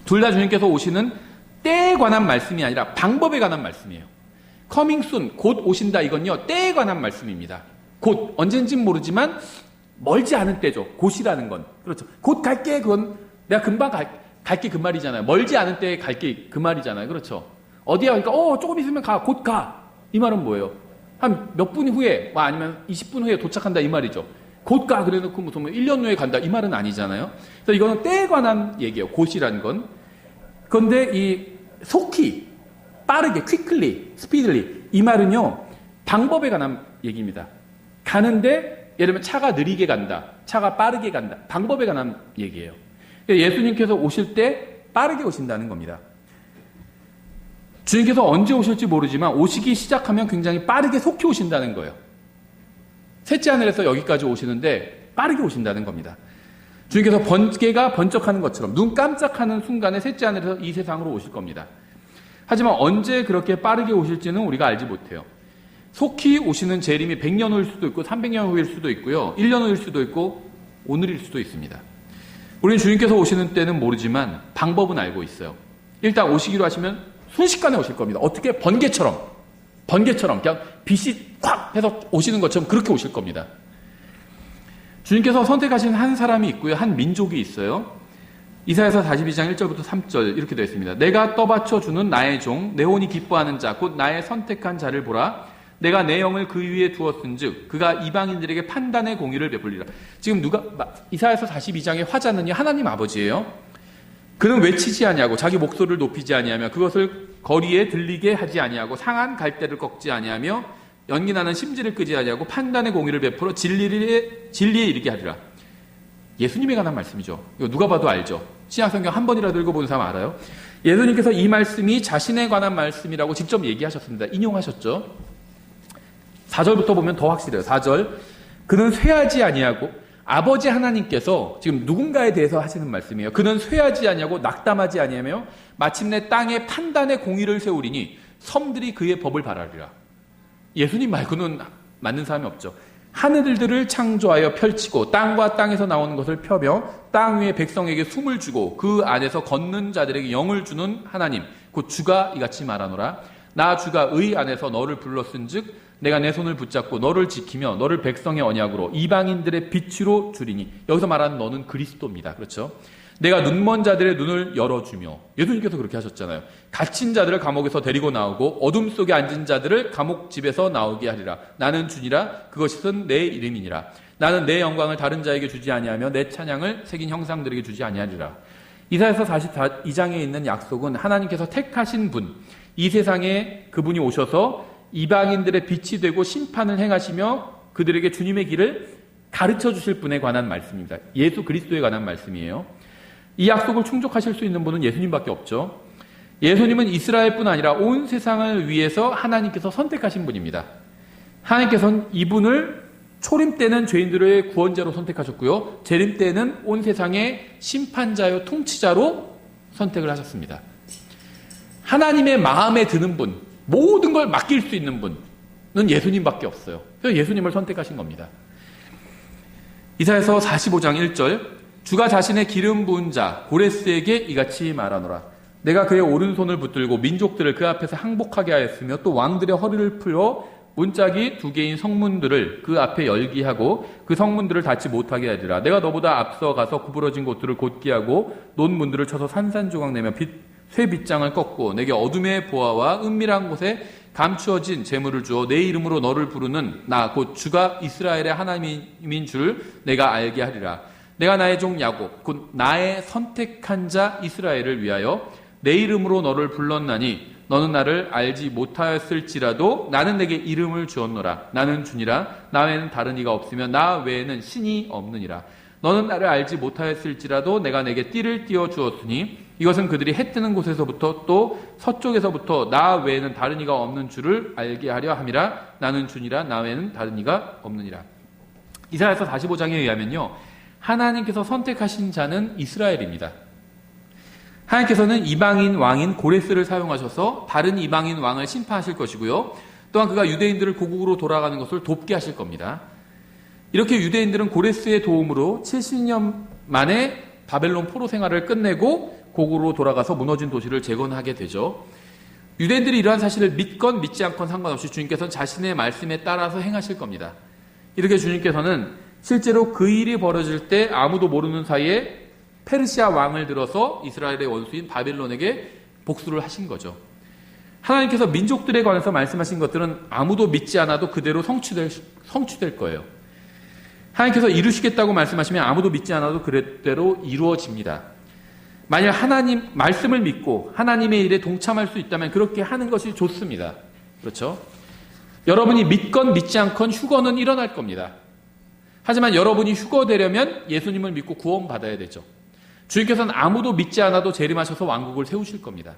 둘 다 주님께서 오시는 때에 관한 말씀이 아니라 방법에 관한 말씀이에요. coming soon, 곧 오신다 이건요, 때에 관한 말씀입니다. 곧, 언젠진 모르지만 멀지 않은 때죠. 곧이라는 건. 그렇죠. 곧 갈게, 그건 내가 금방 갈게 그 말이잖아요. 멀지 않은 때에 갈게 그 말이잖아요. 그렇죠. 어디야? 그러니까 조금 있으면 가, 곧 가. 이 말은 뭐예요? 한 몇 분 후에, 아니면 20분 후에 도착한다 이 말이죠. 곧 가, 그래놓고 무슨 1년 후에 간다 이 말은 아니잖아요. 그래서 이거는 때에 관한 얘기예요. 곧이라는 건. 그런데 이 속히, 빠르게, quickly, speedily 이 말은요, 방법에 관한 얘기입니다. 가는데 예를 들면 차가 느리게 간다, 차가 빠르게 간다, 방법에 관한 얘기예요. 예수님께서 오실 때 빠르게 오신다는 겁니다. 주님께서 언제 오실지 모르지만 오시기 시작하면 굉장히 빠르게 속히 오신다는 거예요. 셋째 하늘에서 여기까지 오시는데 빠르게 오신다는 겁니다. 주님께서 번개가 번쩍하는 것처럼 눈 깜짝하는 순간에 셋째 하늘에서 이 세상으로 오실 겁니다. 하지만 언제 그렇게 빠르게 오실지는 우리가 알지 못해요. 속히 오시는 재림이 100년 후일 수도 있고 300년 후일 수도 있고요. 1년 후일 수도 있고 오늘일 수도 있습니다. 우리는 주님께서 오시는 때는 모르지만 방법은 알고 있어요. 일단 오시기로 하시면 순식간에 오실 겁니다. 어떻게? 번개처럼 그냥 빛이 콱 해서 오시는 것처럼 그렇게 오실 겁니다. 주님께서 선택하신 한 사람이 있고요. 한 민족이 있어요. 이사야서 42장 1절부터 3절 이렇게 되어 있습니다. 내가 떠받쳐 주는 나의 종, 내 혼이 기뻐하는 자, 곧 나의 선택한 자를 보라. 내가 내 영을 그 위에 두었은즉 그가 이방인들에게 판단의 공의를 베풀리라. 지금 이사야서 42장의 화자는요, 하나님 아버지예요. 그는 외치지 아니하고 자기 목소리를 높이지 아니하며 그것을 거리에 들리게 하지 아니하고 상한 갈대를 꺾지 아니하며 연기나는 심지를 끄지 아니하고 판단의 공의를 베풀어 진리에 이르게 하리라. 예수님에 관한 말씀이죠. 이거 누가 봐도 알죠. 신약성경 한 번이라도 읽어본 사람 알아요? 예수님께서 이 말씀이 자신에 관한 말씀이라고 직접 얘기하셨습니다. 인용하셨죠. 4절부터 보면 더 확실해요. 4절. 그는 쇠하지 아니하고, 아버지 하나님께서 지금 누군가에 대해서 하시는 말씀이에요. 그는 쇠하지 아니하고 낙담하지 아니하며 마침내 땅에 판단의 공의를 세우리니 섬들이 그의 법을 바라리라. 예수님 말고는 맞는 사람이 없죠. 하늘들을 창조하여 펼치고 땅과 땅에서 나오는 것을 펴며 땅 위에 백성에게 숨을 주고 그 안에서 걷는 자들에게 영을 주는 하나님, 곧 주가 이같이 말하노라. 나 주가 의 안에서 너를 불렀은즉 내가 내 손을 붙잡고 너를 지키며 너를 백성의 언약으로 이방인들의 빛으로 주리니. 여기서 말하는 너는 그리스도입니다. 그렇죠? 내가 눈먼 자들의 눈을 열어주며, 예수님께서 그렇게 하셨잖아요. 갇힌 자들을 감옥에서 데리고 나오고 어둠 속에 앉은 자들을 감옥집에서 나오게 하리라. 나는 주니라. 그것은 내 이름이니라. 나는 내 영광을 다른 자에게 주지 아니하며 내 찬양을 새긴 형상들에게 주지 아니하리라. 이사야서 42장에 있는 약속은 하나님께서 택하신 분, 이 세상에 그분이 오셔서 이방인들의 빛이 되고 심판을 행하시며 그들에게 주님의 길을 가르쳐 주실 분에 관한 말씀입니다. 예수 그리스도에 관한 말씀이에요. 이 약속을 충족하실 수 있는 분은 예수님밖에 없죠. 예수님은 이스라엘뿐 아니라 온 세상을 위해서 하나님께서 선택하신 분입니다. 하나님께서는 이분을 초림 때는 죄인들의 구원자로 선택하셨고요. 재림 때는 온 세상의 심판자요 통치자로 선택을 하셨습니다. 하나님의 마음에 드는 분, 모든 걸 맡길 수 있는 분은 예수님밖에 없어요. 그래서 예수님을 선택하신 겁니다. 이사야서 45장 1절, 주가 자신의 기름 부은 자 고레스에게 이같이 말하노라. 내가 그의 오른손을 붙들고 민족들을 그 앞에서 항복하게 하였으며 또 왕들의 허리를 풀어 문짝이 2개인 성문들을 그 앞에 열게 하고 그 성문들을 닫지 못하게 하리라. 내가 너보다 앞서 가서 구부러진 곳들을 곧게 하고 논 문들을 쳐서 산산조각 내며 쇠 빗장을 꺾고 내게 어둠의 보화와 은밀한 곳에 감추어진 재물을 주어 내 이름으로 너를 부르는 나 곧 주가 이스라엘의 하나님인 줄 내가 알게 하리라. 내가 나의 종 야곱 곧 나의 선택한 자 이스라엘을 위하여 내 이름으로 너를 불렀나니 너는 나를 알지 못하였을지라도 나는 내게 이름을 주었노라. 나는 주니라. 나 외에는 다른 이가 없으며 나 외에는 신이 없느니라. 너는 나를 알지 못하였을지라도 내가 내게 띠를 띄워 주었으니 이것은 그들이 해 뜨는 곳에서부터 또 서쪽에서부터 나 외에는 다른 이가 없는 줄을 알게 하려 함이라. 나는 주니라. 나 외에는 다른 이가 없느니라. 이사야서 45장에 의하면요, 하나님께서 선택하신 자는 이스라엘입니다. 하나님께서는 이방인 왕인 고레스를 사용하셔서 다른 이방인 왕을 심판하실 것이고요. 또한 그가 유대인들을 고국으로 돌아가는 것을 돕게 하실 겁니다. 이렇게 유대인들은 고레스의 도움으로 70년 만에 바벨론 포로 생활을 끝내고 고국으로 돌아가서 무너진 도시를 재건하게 되죠. 유대인들이 이러한 사실을 믿건 믿지 않건 상관없이 주님께서는 자신의 말씀에 따라서 행하실 겁니다. 이렇게 주님께서는 실제로 그 일이 벌어질 때 아무도 모르는 사이에 페르시아 왕을 들어서 이스라엘의 원수인 바벨론에게 복수를 하신 거죠. 하나님께서 민족들에 관해서 말씀하신 것들은 아무도 믿지 않아도 그대로 성취될 거예요. 하나님께서 이루시겠다고 말씀하시면 아무도 믿지 않아도 그대로 이루어집니다. 만약 하나님 말씀을 믿고 하나님의 일에 동참할 수 있다면 그렇게 하는 것이 좋습니다. 그렇죠? 여러분이 믿건 믿지 않건 휴거는 일어날 겁니다. 하지만 여러분이 휴거되려면 예수님을 믿고 구원받아야 되죠. 주님께서는 아무도 믿지 않아도 재림하셔서 왕국을 세우실 겁니다.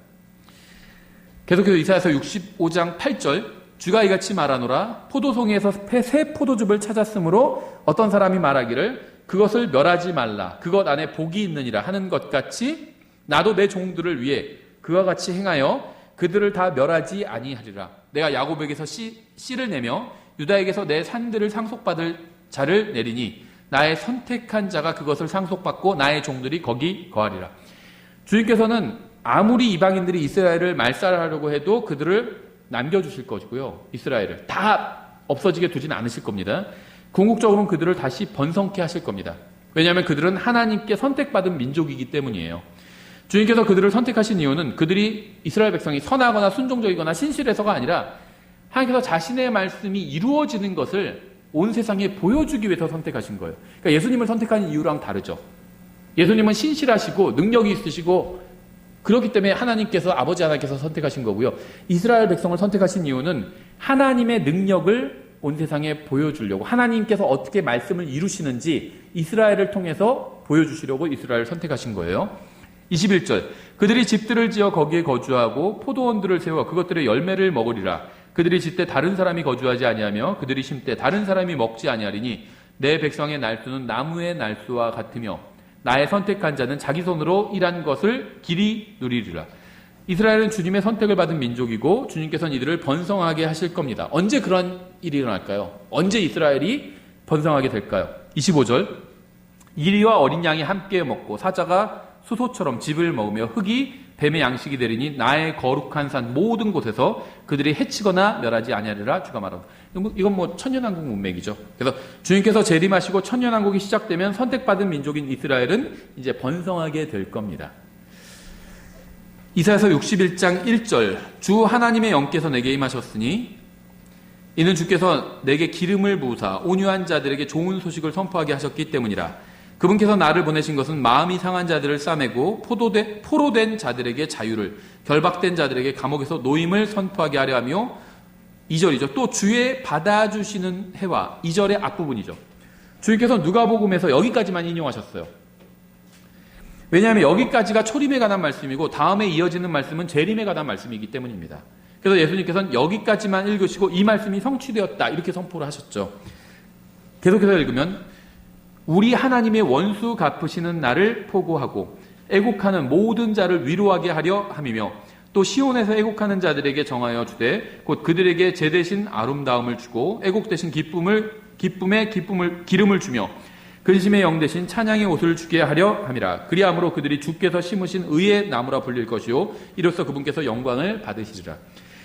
계속해서 이사야서 65장 8절, 주가 이같이 말하노라. 포도송이에서 새 포도즙을 찾았으므로 어떤 사람이 말하기를 그것을 멸하지 말라. 그것 안에 복이 있느니라 하는 것 같이 나도 내 종들을 위해 그와 같이 행하여 그들을 다 멸하지 아니하리라. 내가 야곱에게서 씨를 내며 유다에게서 내 산들을 상속받을 자를 내리니 나의 선택한 자가 그것을 상속받고 나의 종들이 거기 거하리라. 주님께서는 아무리 이방인들이 이스라엘을 말살하려고 해도 그들을 남겨주실 것이고요. 이스라엘을 다 없어지게 두진 않으실 겁니다. 궁극적으로는 그들을 다시 번성케 하실 겁니다. 왜냐하면 그들은 하나님께 선택받은 민족이기 때문이에요. 주님께서 그들을 선택하신 이유는 그들이 이스라엘 백성이 선하거나 순종적이거나 신실해서가 아니라 하나님께서 자신의 말씀이 이루어지는 것을 온 세상에 보여주기 위해서 선택하신 거예요. 그러니까 예수님을 선택한 이유랑 다르죠. 예수님은 신실하시고 능력이 있으시고 그렇기 때문에 아버지 하나님께서 선택하신 거고요. 이스라엘 백성을 선택하신 이유는 하나님의 능력을 온 세상에 보여주려고, 하나님께서 어떻게 말씀을 이루시는지 이스라엘을 통해서 보여주시려고 이스라엘을 선택하신 거예요. 21절, 그들이 집들을 지어 거기에 거주하고 포도원들을 세워 그것들의 열매를 먹으리라. 그들이 짓때 다른 사람이 거주하지 아니하며 그들이 심때 다른 사람이 먹지 아니하리니 내 백성의 날수는 나무의 날수와 같으며 나의 선택한 자는 자기 손으로 일한 것을 길이 누리리라. 이스라엘은 주님의 선택을 받은 민족이고 주님께서는 이들을 번성하게 하실 겁니다. 언제 그런 일이 일어날까요? 언제 이스라엘이 번성하게 될까요? 25절, 이리와 어린 양이 함께 먹고 사자가 수소처럼 집을 먹으며 흙이 뱀의 양식이 되리니 나의 거룩한 산 모든 곳에서 그들이 해치거나 멸하지 아니하리라. 주가 말한다. 이건 천년왕국 문맥이죠. 그래서 주님께서 재림하시고 천년왕국이 시작되면 선택받은 민족인 이스라엘은 이제 번성하게 될 겁니다. 이사야서 61장 1절, 주 하나님의 영께서 내게 임하셨으니 이는 주께서 내게 기름을 부으사 온유한 자들에게 좋은 소식을 선포하게 하셨기 때문이라. 그분께서 나를 보내신 것은 마음이 상한 자들을 싸매고 포로된 자들에게 자유를, 결박된 자들에게 감옥에서 노임을 선포하게 하려 하며, 2절이죠. 또 주의 받아주시는 해와, 2절의 앞부분이죠. 주님께서 누가복음에서 여기까지만 인용하셨어요. 왜냐하면 여기까지가 초림에 관한 말씀이고 다음에 이어지는 말씀은 재림에 관한 말씀이기 때문입니다. 그래서 예수님께서는 여기까지만 읽으시고 이 말씀이 성취되었다 이렇게 선포를 하셨죠. 계속해서 읽으면 우리 하나님의 원수 갚으시는 날을 포고하고 애국하는 모든 자를 위로하게 하려 함이며 또 시온에서 애국하는 자들에게 정하여 주되 곧 그들에게 제 대신 아름다움을 주고 애국 대신 기쁨에 기름을 주며 근심의 영 대신 찬양의 옷을 주게 하려 함이라. 그리함으로 그들이 주께서 심으신 의의 나무라 불릴 것이요 이로써 그분께서 영광을 받으시리라.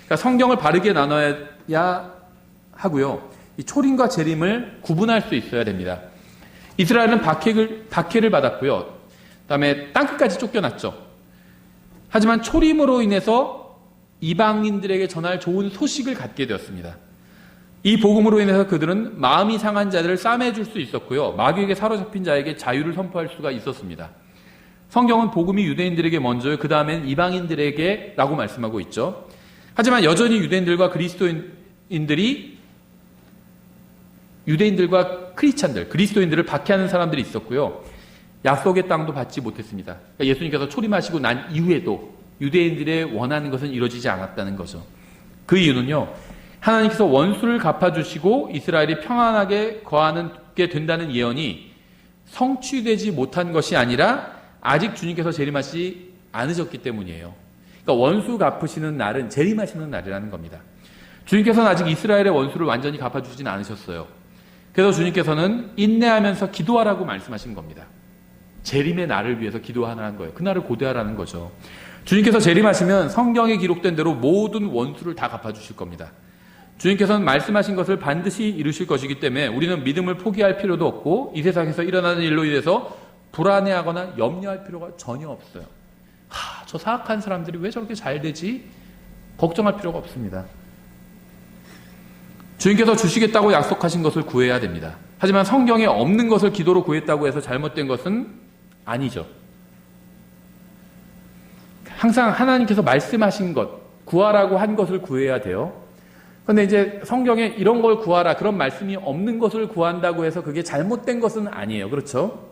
그러니까 성경을 바르게 나눠야 하고요. 이 초림과 재림을 구분할 수 있어야 됩니다. 이스라엘은 박해를 받았고요. 그다음에 땅끝까지 쫓겨났죠. 하지만 초림으로 인해서 이방인들에게 전할 좋은 소식을 갖게 되었습니다. 이 복음으로 인해서 그들은 마음이 상한 자들을 싸매줄 수 있었고요. 마귀에게 사로잡힌 자에게 자유를 선포할 수가 있었습니다. 성경은 복음이 유대인들에게 먼저요. 그 다음엔 이방인들에게 라고 말씀하고 있죠. 하지만 여전히 유대인들과 크리스찬들, 그리스도인들을 박해하는 사람들이 있었고요. 약속의 땅도 받지 못했습니다. 그러니까 예수님께서 초림하시고 난 이후에도 유대인들의 원하는 것은 이루어지지 않았다는 거죠. 그 이유는요. 하나님께서 원수를 갚아주시고 이스라엘이 평안하게 거하게 된다는 예언이 성취되지 못한 것이 아니라 아직 주님께서 재림하시지 않으셨기 때문이에요. 그러니까 원수 갚으시는 날은 재림하시는 날이라는 겁니다. 주님께서는 아직 이스라엘의 원수를 완전히 갚아주지는 않으셨어요. 그래서 주님께서는 인내하면서 기도하라고 말씀하신 겁니다. 재림의 날을 위해서 기도하라는 거예요. 그날을 고대하라는 거죠. 주님께서 재림하시면 성경에 기록된 대로 모든 원수를 다 갚아주실 겁니다. 주님께서는 말씀하신 것을 반드시 이루실 것이기 때문에 우리는 믿음을 포기할 필요도 없고 이 세상에서 일어나는 일로 인해서 불안해하거나 염려할 필요가 전혀 없어요. 저 사악한 사람들이 왜 저렇게 잘 되지? 걱정할 필요가 없습니다. 주님께서 주시겠다고 약속하신 것을 구해야 됩니다. 하지만 성경에 없는 것을 기도로 구했다고 해서 잘못된 것은 아니죠. 항상 하나님께서 말씀하신 것, 구하라고 한 것을 구해야 돼요. 그런데 이제 성경에 이런 걸 구하라, 그런 말씀이 없는 것을 구한다고 해서 그게 잘못된 것은 아니에요. 그렇죠?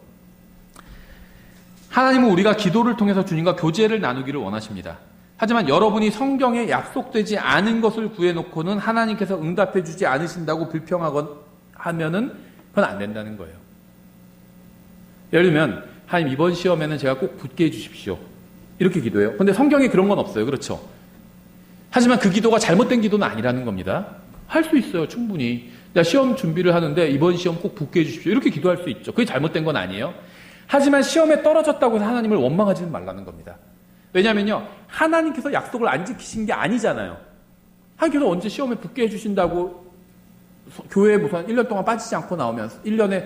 하나님은 우리가 기도를 통해서 주님과 교제를 나누기를 원하십니다. 하지만 여러분이 성경에 약속되지 않은 것을 구해놓고는 하나님께서 응답해 주지 않으신다고 하면은 그건 안 된다는 거예요. 예를 들면 하나님 이번 시험에는 제가 꼭 붙게 해주십시오. 이렇게 기도해요. 그런데 성경에 그런 건 없어요. 그렇죠? 하지만 그 기도가 잘못된 기도는 아니라는 겁니다. 할 수 있어요. 충분히. 내가 시험 준비를 하는데 이번 시험 꼭 붙게 해주십시오. 이렇게 기도할 수 있죠. 그게 잘못된 건 아니에요. 하지만 시험에 떨어졌다고 해서 하나님을 원망하지는 말라는 겁니다. 왜냐하면요. 하나님께서 약속을 안 지키신 게 아니잖아요. 하나님께서 언제 시험에 붙게 해주신다고 교회에 무슨 1년 동안 빠지지 않고 나오면 1년에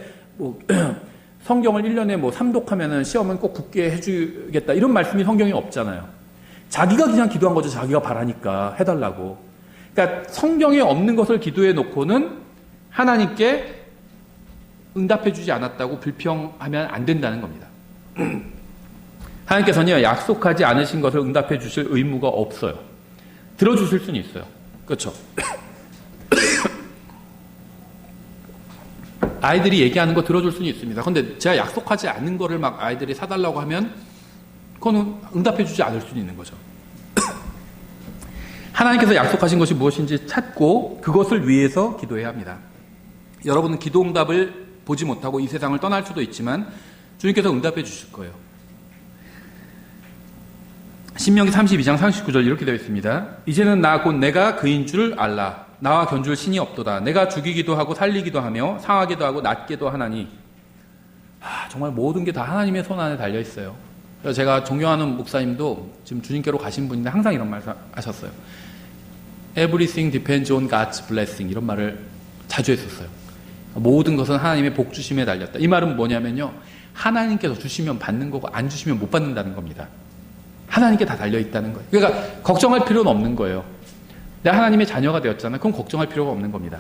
성경을 1년에 3독하면은 시험은 꼭 붙게 해주겠다. 이런 말씀이 성경에 없잖아요. 자기가 그냥 기도한 거죠. 자기가 바라니까 해달라고. 그러니까 성경에 없는 것을 기도해 놓고는 하나님께 응답해 주지 않았다고 불평하면 안 된다는 겁니다. 하나님께서는 약속하지 않으신 것을 응답해 주실 의무가 없어요. 들어주실 수는 있어요. 그렇죠? 아이들이 얘기하는 거 들어줄 수는 있습니다. 그런데 제가 약속하지 않는 거를 막 아이들이 사달라고 하면 그거는 응답해 주지 않을 수는 있는 거죠. 하나님께서 약속하신 것이 무엇인지 찾고 그것을 위해서 기도해야 합니다. 여러분은 기도 응답을 보지 못하고 이 세상을 떠날 수도 있지만 주님께서 응답해 주실 거예요. 신명기 32장 39절 이렇게 되어 있습니다. 이제는 나 곧 내가 그인 줄 알라. 나와 견줄 신이 없도다. 내가 죽이기도 하고 살리기도 하며 상하기도 하고 낫게도 하나니. 정말 모든 게 다 하나님의 손 안에 달려 있어요. 그래서 제가 존경하는 목사님도 지금 주님께로 가신 분인데 항상 이런 말 하셨어요. Everything depends on God's blessing. 이런 말을 자주 했었어요. 모든 것은 하나님의 복 주심에 달렸다. 이 말은 뭐냐면요. 하나님께서 주시면 받는 거고 안 주시면 못 받는다는 겁니다. 하나님께 다 달려있다는 거예요. 그러니까 걱정할 필요는 없는 거예요. 내가 하나님의 자녀가 되었잖아요. 그럼 걱정할 필요가 없는 겁니다.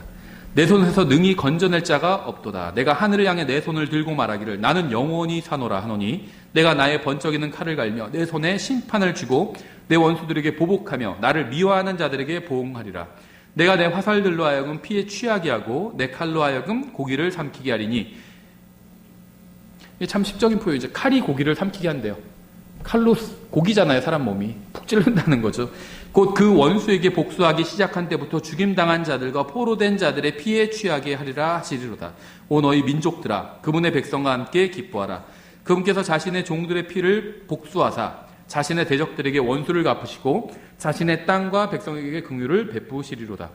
내 손에서 능히 건져낼 자가 없도다. 내가 하늘을 향해 내 손을 들고 말하기를 나는 영원히 사노라 하노니 내가 나의 번쩍이는 칼을 갈며 내 손에 심판을 쥐고 내 원수들에게 보복하며 나를 미워하는 자들에게 보응하리라. 내가 내 화살들로 하여금 피에 취하게 하고 내 칼로 하여금 고기를 삼키게 하리니. 이게 참 십적인 표현이죠. 칼이 고기를 삼키게 한대요. 칼로 고기잖아요. 사람 몸이 푹 찌른다는 거죠. 곧 그 원수에게 복수하기 시작한 때부터 죽임당한 자들과 포로된 자들의 피에 취하게 하리라 하시리로다. 오 너희 민족들아 그분의 백성과 함께 기뻐하라. 그분께서 자신의 종들의 피를 복수하사 자신의 대적들에게 원수를 갚으시고 자신의 땅과 백성에게 긍휼을 베푸시리로다.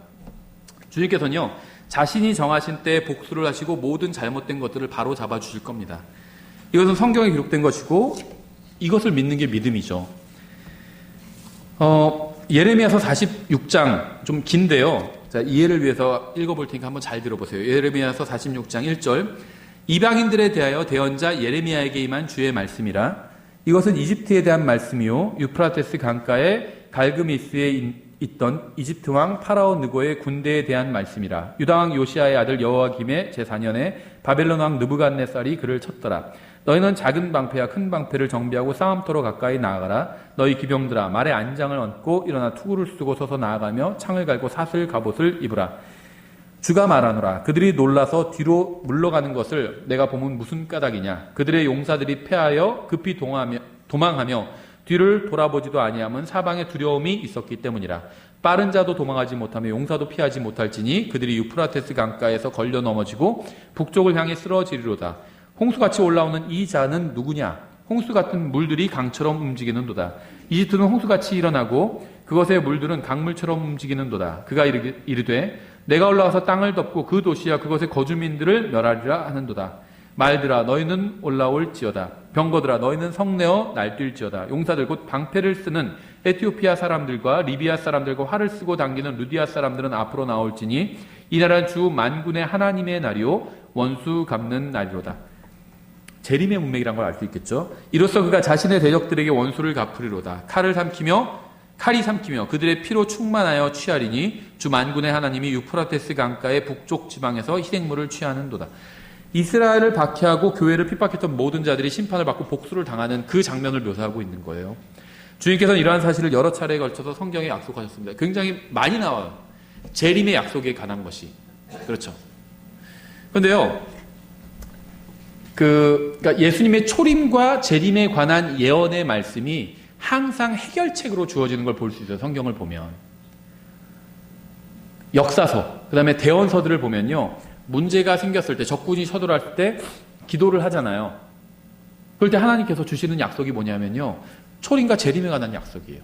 주님께서는요 자신이 정하신 때에 복수를 하시고 모든 잘못된 것들을 바로 잡아 주실 겁니다. 이것은 성경에 기록된 것이고 이것을 믿는 게 믿음이죠. 예레미야서 46장 좀 긴데요. 자, 이해를 위해서 읽어볼 테니까 한번 잘 들어보세요. 예레미야서 46장 1절 이방인들에 대하여 대언자 예레미야에게 임한 주의 말씀이라. 이것은 이집트에 대한 말씀이요 유프라테스 강가에 갈그미스에 있던 이집트 왕 파라오 느고의 군대에 대한 말씀이라. 유다 왕 요시아의 아들 여호와김의 제4년에 바벨론 왕 느부갓네살이 그를 쳤더라. 너희는 작은 방패와 큰 방패를 정비하고 싸움터로 가까이 나아가라. 너희 기병들아 말에 안장을 얹고 일어나 투구를 쓰고 서서 나아가며 창을 갈고 사슬 갑옷을 입으라. 주가 말하노라. 그들이 놀라서 뒤로 물러가는 것을 내가 보면 무슨 까닭이냐. 그들의 용사들이 패하여 급히 도망하며 뒤를 돌아보지도 아니함은 사방에 두려움이 있었기 때문이라. 빠른 자도 도망하지 못하며 용사도 피하지 못할지니 그들이 유프라테스 강가에서 걸려 넘어지고 북쪽을 향해 쓰러지리로다. 홍수같이 올라오는 이 자는 누구냐? 홍수 같은 물들이 강처럼 움직이는도다. 이집트는 홍수같이 일어나고 그것의 물들은 강물처럼 움직이는도다. 그가 이르되 내가 올라와서 땅을 덮고 그 도시와 그것의 거주민들을 멸하리라 하는도다. 말들아 너희는 올라올지어다. 병거들아 너희는 성내어 날뛸지어다. 용사들 곧 방패를 쓰는 에티오피아 사람들과 리비아 사람들과 활을 쓰고 당기는 루디아 사람들은 앞으로 나올지니 이 날은 주 만군의 하나님의 날이요 원수 갚는 날이로다. 재림의 문맥이란 걸 알 수 있겠죠. 이로써 그가 자신의 대적들에게 원수를 갚으리로다. 칼이 삼키며 그들의 피로 충만하여 취하리니 주 만군의 하나님이 유프라테스 강가의 북쪽 지방에서 희생물을 취하는도다. 이스라엘을 박해하고 교회를 핍박했던 모든 자들이 심판을 받고 복수를 당하는 그 장면을 묘사하고 있는 거예요. 주님께서는 이러한 사실을 여러 차례에 걸쳐서 성경에 약속하셨습니다. 굉장히 많이 나와요. 재림의 약속에 관한 것이. 그렇죠. 그런데요. 그러니까 예수님의 초림과 재림에 관한 예언의 말씀이 항상 해결책으로 주어지는 걸 볼 수 있어요. 성경을 보면. 역사서, 그 다음에 대언서들을 보면요. 문제가 생겼을 때, 적군이 쳐들어왔을 때 기도를 하잖아요. 그럴 때 하나님께서 주시는 약속이 뭐냐면요. 초림과 재림에 관한 약속이에요.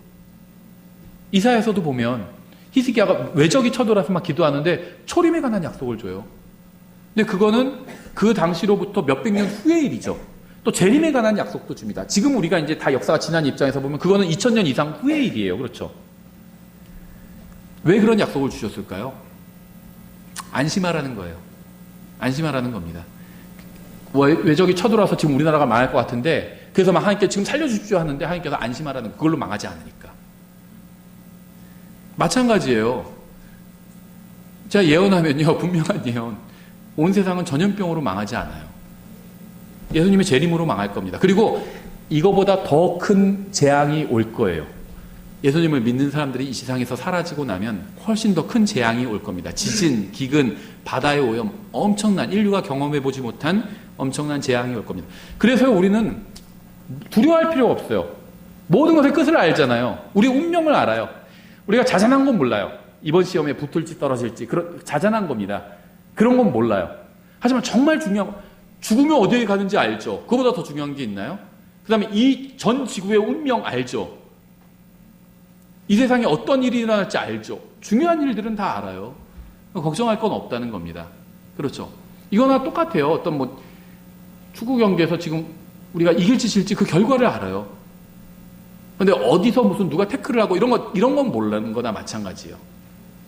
이사야서도 보면 히스기야가 외적이 쳐들어와서 막 기도하는데 초림에 관한 약속을 줘요. 근데 그거는 그 당시로부터 몇백 년 후의 일이죠. 또 재림에 관한 약속도 줍니다. 지금 우리가 이제 다 역사가 지난 입장에서 보면 그거는 2000년 이상 후의 일이에요. 그렇죠? 왜 그런 약속을 주셨을까요? 안심하라는 거예요. 안심하라는 겁니다. 외적이 쳐들어와서 지금 우리나라가 망할 것 같은데 그래서 막 하나님께 지금 살려주십시오 하는데 하나님께서 안심하라는 그걸로 망하지 않으니까. 마찬가지예요. 제가 예언하면요. 분명한 예언. 온 세상은 전염병으로 망하지 않아요. 예수님의 재림으로 망할 겁니다. 그리고 이거보다 더 큰 재앙이 올 거예요. 예수님을 믿는 사람들이 이 세상에서 사라지고 나면 훨씬 더 큰 재앙이 올 겁니다. 지진, 기근, 바다의 오염, 엄청난 인류가 경험해보지 못한 엄청난 재앙이 올 겁니다. 그래서 우리는 두려워할 필요가 없어요. 모든 것의 끝을 알잖아요. 우리 운명을 알아요. 우리가 자잘한 건 몰라요. 이번 시험에 붙을지 떨어질지 그런 자잘한 겁니다. 그런 건 몰라요. 하지만 정말 중요한 건 죽으면 어디에 가는지 알죠. 그거보다 더 중요한 게 있나요? 그 다음에 이 전 지구의 운명 알죠. 이 세상에 어떤 일이 일어날지 알죠. 중요한 일들은 다 알아요. 걱정할 건 없다는 겁니다. 그렇죠. 이거나 똑같아요. 어떤 축구 경기에서 지금 우리가 이길지 질지 그 결과를 알아요. 근데 어디서 무슨 누가 태클을 하고 이런 건 모르는 거나 마찬가지예요.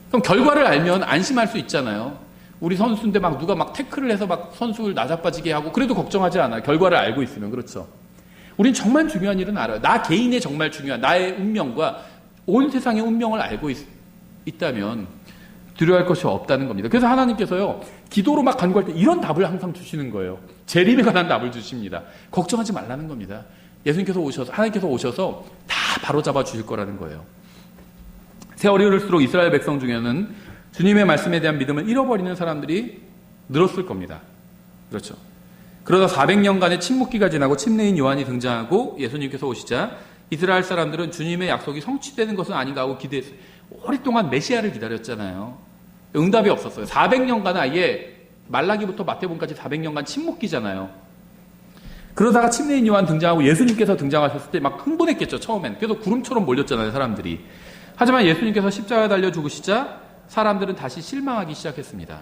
그럼 결과를 알면 안심할 수 있잖아요. 우리 선수인데 누가 태클을 해서 선수를 나자빠지게 하고 그래도 걱정하지 않아요. 결과를 알고 있으면. 그렇죠. 우린 정말 중요한 일은 알아요. 나 개인의 정말 중요한 나의 운명과 온 세상의 운명을 알고 있다면 두려워할 것이 없다는 겁니다. 그래서 하나님께서요, 기도로 막 간구할 때 이런 답을 항상 주시는 거예요. 재림에 관한 답을 주십니다. 걱정하지 말라는 겁니다. 하나님께서 오셔서 다 바로잡아 주실 거라는 거예요. 세월이 흐를수록 이스라엘 백성 중에는 주님의 말씀에 대한 믿음을 잃어버리는 사람들이 늘었을 겁니다. 그렇죠. 그러다 400년간의 침묵기가 지나고 침례인 요한이 등장하고 예수님께서 오시자 이스라엘 사람들은 주님의 약속이 성취되는 것은 아닌가 하고 기대했어요. 오랫동안 메시아를 기다렸잖아요. 응답이 없었어요. 400년간 아예 말라기부터 마태복음까지 400년간 침묵기잖아요. 그러다가 침례인 요한 등장하고 예수님께서 등장하셨을 때 막 흥분했겠죠, 처음엔. 그래서 구름처럼 몰렸잖아요, 사람들이. 하지만 예수님께서 십자가에 달려 죽으시자 사람들은 다시 실망하기 시작했습니다.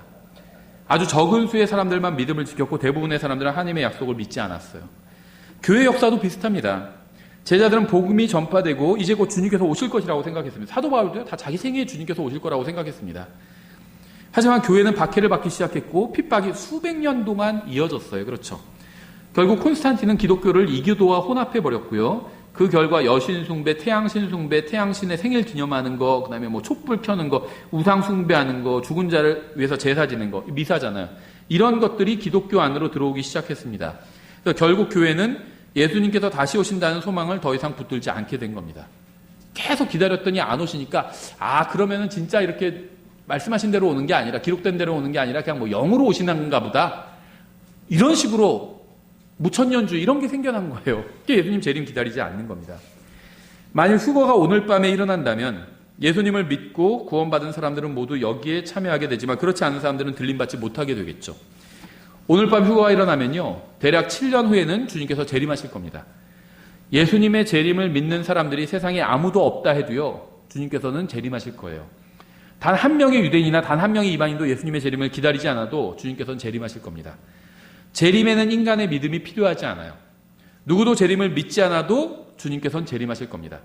아주 적은 수의 사람들만 믿음을 지켰고 대부분의 사람들은 하나님의 약속을 믿지 않았어요. 교회 역사도 비슷합니다. 제자들은 복음이 전파되고 이제 곧 주님께서 오실 것이라고 생각했습니다. 사도 바울도요, 다 자기 생애에 주님께서 오실 거라고 생각했습니다. 하지만 교회는 박해를 받기 시작했고 핍박이 수백 년 동안 이어졌어요. 그렇죠. 결국 콘스탄틴은 기독교를 이교도와 혼합해버렸고요. 그 결과 여신숭배, 태양신숭배, 태양신의 생일 기념하는 거, 그 다음에 뭐 촛불 켜는 거, 우상숭배하는 거, 죽은 자를 위해서 제사 지는 거, 미사잖아요. 이런 것들이 기독교 안으로 들어오기 시작했습니다. 그래서 결국 교회는 예수님께서 다시 오신다는 소망을 더 이상 붙들지 않게 된 겁니다. 계속 기다렸더니 안 오시니까, 그러면은 진짜 이렇게 말씀하신 대로 오는 게 아니라, 기록된 대로 오는 게 아니라 그냥 뭐 영으로 오시는가 보다. 이런 식으로 무천년주의 이런 게 생겨난 거예요. 그게 예수님 재림 기다리지 않는 겁니다. 만일 휴거가 오늘 밤에 일어난다면 예수님을 믿고 구원받은 사람들은 모두 여기에 참여하게 되지만 그렇지 않은 사람들은 들림받지 못하게 되겠죠. 오늘 밤 휴거가 일어나면요, 대략 7년 후에는 주님께서 재림하실 겁니다. 예수님의 재림을 믿는 사람들이 세상에 아무도 없다 해도요, 주님께서는 재림하실 거예요. 단 한 명의 유대인이나 단 한 명의 이방인도 예수님의 재림을 기다리지 않아도 주님께서는 재림하실 겁니다. 재림에는 인간의 믿음이 필요하지 않아요. 누구도 재림을 믿지 않아도 주님께서는 재림하실 겁니다.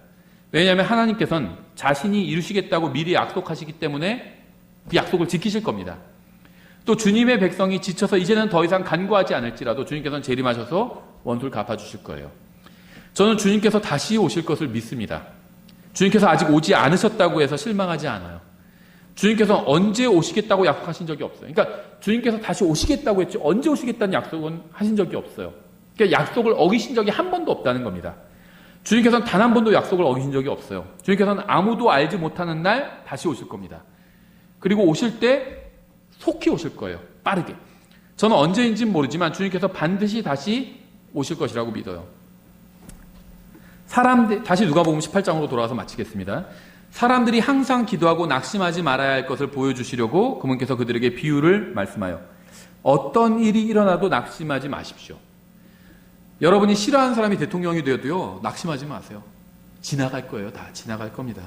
왜냐하면 하나님께서는 자신이 이루시겠다고 미리 약속하시기 때문에 그 약속을 지키실 겁니다. 또 주님의 백성이 지쳐서 이제는 더 이상 간구하지 않을지라도 주님께서는 재림하셔서 원수를 갚아주실 거예요. 저는 주님께서 다시 오실 것을 믿습니다. 주님께서 아직 오지 않으셨다고 해서 실망하지 않아요. 주님께서 언제 오시겠다고 약속하신 적이 없어요. 그러니까 주님께서 다시 오시겠다고 했지 언제 오시겠다는 약속은 하신 적이 없어요. 그러니까 약속을 어기신 적이 한 번도 없다는 겁니다. 주님께서는 단 한 번도 약속을 어기신 적이 없어요. 주님께서는 아무도 알지 못하는 날 다시 오실 겁니다. 그리고 오실 때 속히 오실 거예요. 빠르게. 저는 언제인지는 모르지만 주님께서 반드시 다시 오실 것이라고 믿어요. 다시 누가복음 18장으로 돌아와서 마치겠습니다. 사람들이 항상 기도하고 낙심하지 말아야 할 것을 보여주시려고 그분께서 그들에게 비유를 말씀하여 어떤 일이 일어나도 낙심하지 마십시오. 여러분이 싫어하는 사람이 대통령이 되어도요, 낙심하지 마세요. 지나갈 거예요. 다 지나갈 겁니다.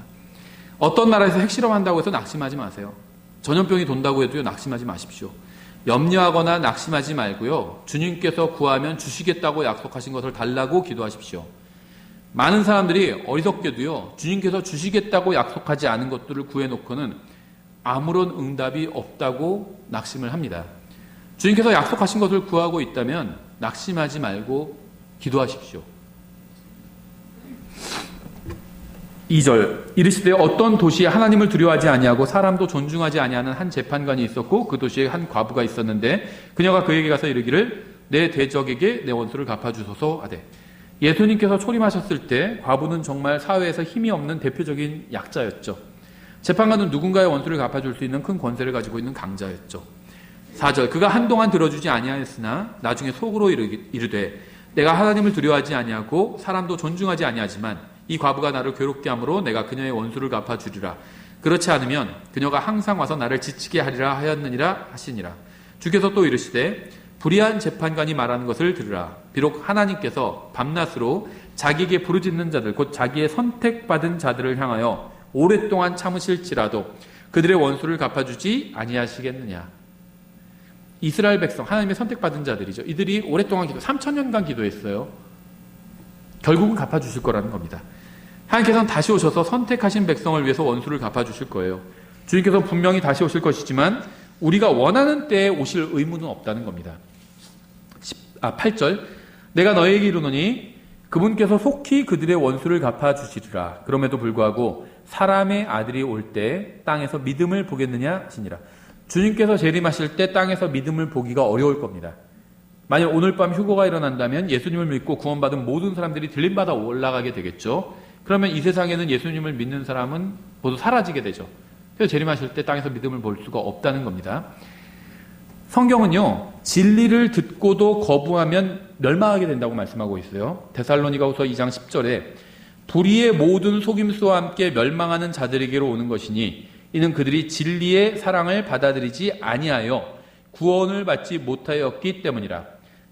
어떤 나라에서 핵실험한다고 해서 낙심하지 마세요. 전염병이 돈다고 해도요, 낙심하지 마십시오. 염려하거나 낙심하지 말고요, 주님께서 구하면 주시겠다고 약속하신 것을 달라고 기도하십시오. 많은 사람들이 어리석게도요, 주님께서 주시겠다고 약속하지 않은 것들을 구해놓고는 아무런 응답이 없다고 낙심을 합니다. 주님께서 약속하신 것을 구하고 있다면 낙심하지 말고 기도하십시오. 2절 이르시되 어떤 도시에 하나님을 두려워하지 아니하고 사람도 존중하지 아니하는 한 재판관이 있었고 그 도시에 한 과부가 있었는데 그녀가 그에게 가서 이르기를 내 대적에게 내 원수를 갚아주소서 하되, 예수님께서 초림하셨을 때 과부는 정말 사회에서 힘이 없는 대표적인 약자였죠. 재판관은 누군가의 원수를 갚아줄 수 있는 큰 권세를 가지고 있는 강자였죠. 4절 그가 한동안 들어주지 아니하였으나 나중에 속으로 이르되 내가 하나님을 두려워하지 아니하고 사람도 존중하지 아니하지만 이 과부가 나를 괴롭게 하므로 내가 그녀의 원수를 갚아주리라. 그렇지 않으면 그녀가 항상 와서 나를 지치게 하리라 하였느니라 하시니라. 주께서 또 이르시되 불의한 재판관이 말하는 것을 들으라. 비록 하나님께서 밤낮으로 자기에게 부르짖는 자들 곧 자기의 선택받은 자들을 향하여 오랫동안 참으실지라도 그들의 원수를 갚아주지 아니하시겠느냐. 이스라엘 백성, 하나님의 선택받은 자들이죠. 이들이 오랫동안 3,000년간 기도했어요. 결국은 갚아주실 거라는 겁니다. 하나님께서는 다시 오셔서 선택하신 백성을 위해서 원수를 갚아주실 거예요. 주님께서 분명히 다시 오실 것이지만 우리가 원하는 때에 오실 의무는 없다는 겁니다. 8절 내가 너에게 이르노니 그분께서 속히 그들의 원수를 갚아주시리라. 그럼에도 불구하고 사람의 아들이 올 때 땅에서 믿음을 보겠느냐 하시니라. 주님께서 재림하실 때 땅에서 믿음을 보기가 어려울 겁니다. 만약 오늘 밤 휴거가 일어난다면 예수님을 믿고 구원받은 모든 사람들이 들림받아 올라가게 되겠죠. 그러면 이 세상에는 예수님을 믿는 사람은 모두 사라지게 되죠. 그래서 재림하실 때 땅에서 믿음을 볼 수가 없다는 겁니다. 성경은요, 진리를 듣고도 거부하면 멸망하게 된다고 말씀하고 있어요. 데살로니가후서 2장 10절에 불의의 모든 속임수와 함께 멸망하는 자들에게로 오는 것이니 이는 그들이 진리의 사랑을 받아들이지 아니하여 구원을 받지 못하였기 때문이라.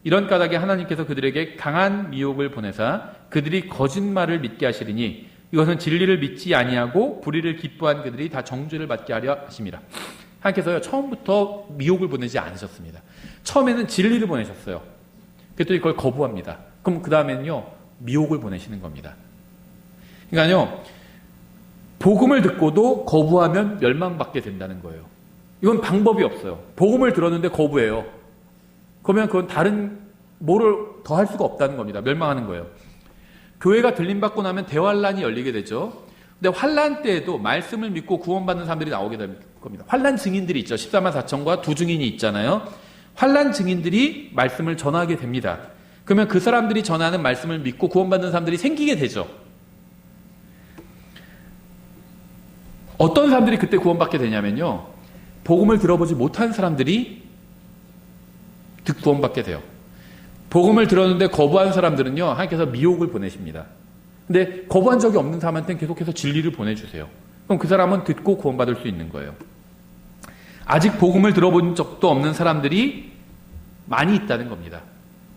이런 까닭에 하나님께서 그들에게 강한 미혹을 보내사 그들이 거짓말을 믿게 하시리니 이것은 진리를 믿지 아니하고 불의를 기뻐한 그들이 다 정죄를 받게 하려 하심이라. 하나님께서요, 처음부터 미혹을 보내지 않으셨습니다. 처음에는 진리를 보내셨어요. 그랬더니 그걸 거부합니다. 그럼 그 다음에는요, 미혹을 보내시는 겁니다. 그러니까요, 복음을 듣고도 거부하면 멸망받게 된다는 거예요. 이건 방법이 없어요. 복음을 들었는데 거부해요. 그러면 그건 다른 뭐를 더 할 수가 없다는 겁니다. 멸망하는 거예요. 교회가 들림받고 나면 대환란이 열리게 되죠. 근데 환란 때에도 말씀을 믿고 구원받는 사람들이 나오게 될 겁니다. 환란 증인들이 있죠. 14만 4천과 두 증인이 있잖아요. 환란 증인들이 말씀을 전하게 됩니다. 그러면 그 사람들이 전하는 말씀을 믿고 구원받는 사람들이 생기게 되죠. 어떤 사람들이 그때 구원받게 되냐면요, 복음을 들어보지 못한 사람들이 구원받게 돼요. 복음을 들었는데 거부한 사람들은요, 하나님께서 미혹을 보내십니다. 근데 거부한 적이 없는 사람한테는 계속해서 진리를 보내주세요. 그럼 그 사람은 듣고 구원받을 수 있는 거예요. 아직 복음을 들어본 적도 없는 사람들이 많이 있다는 겁니다.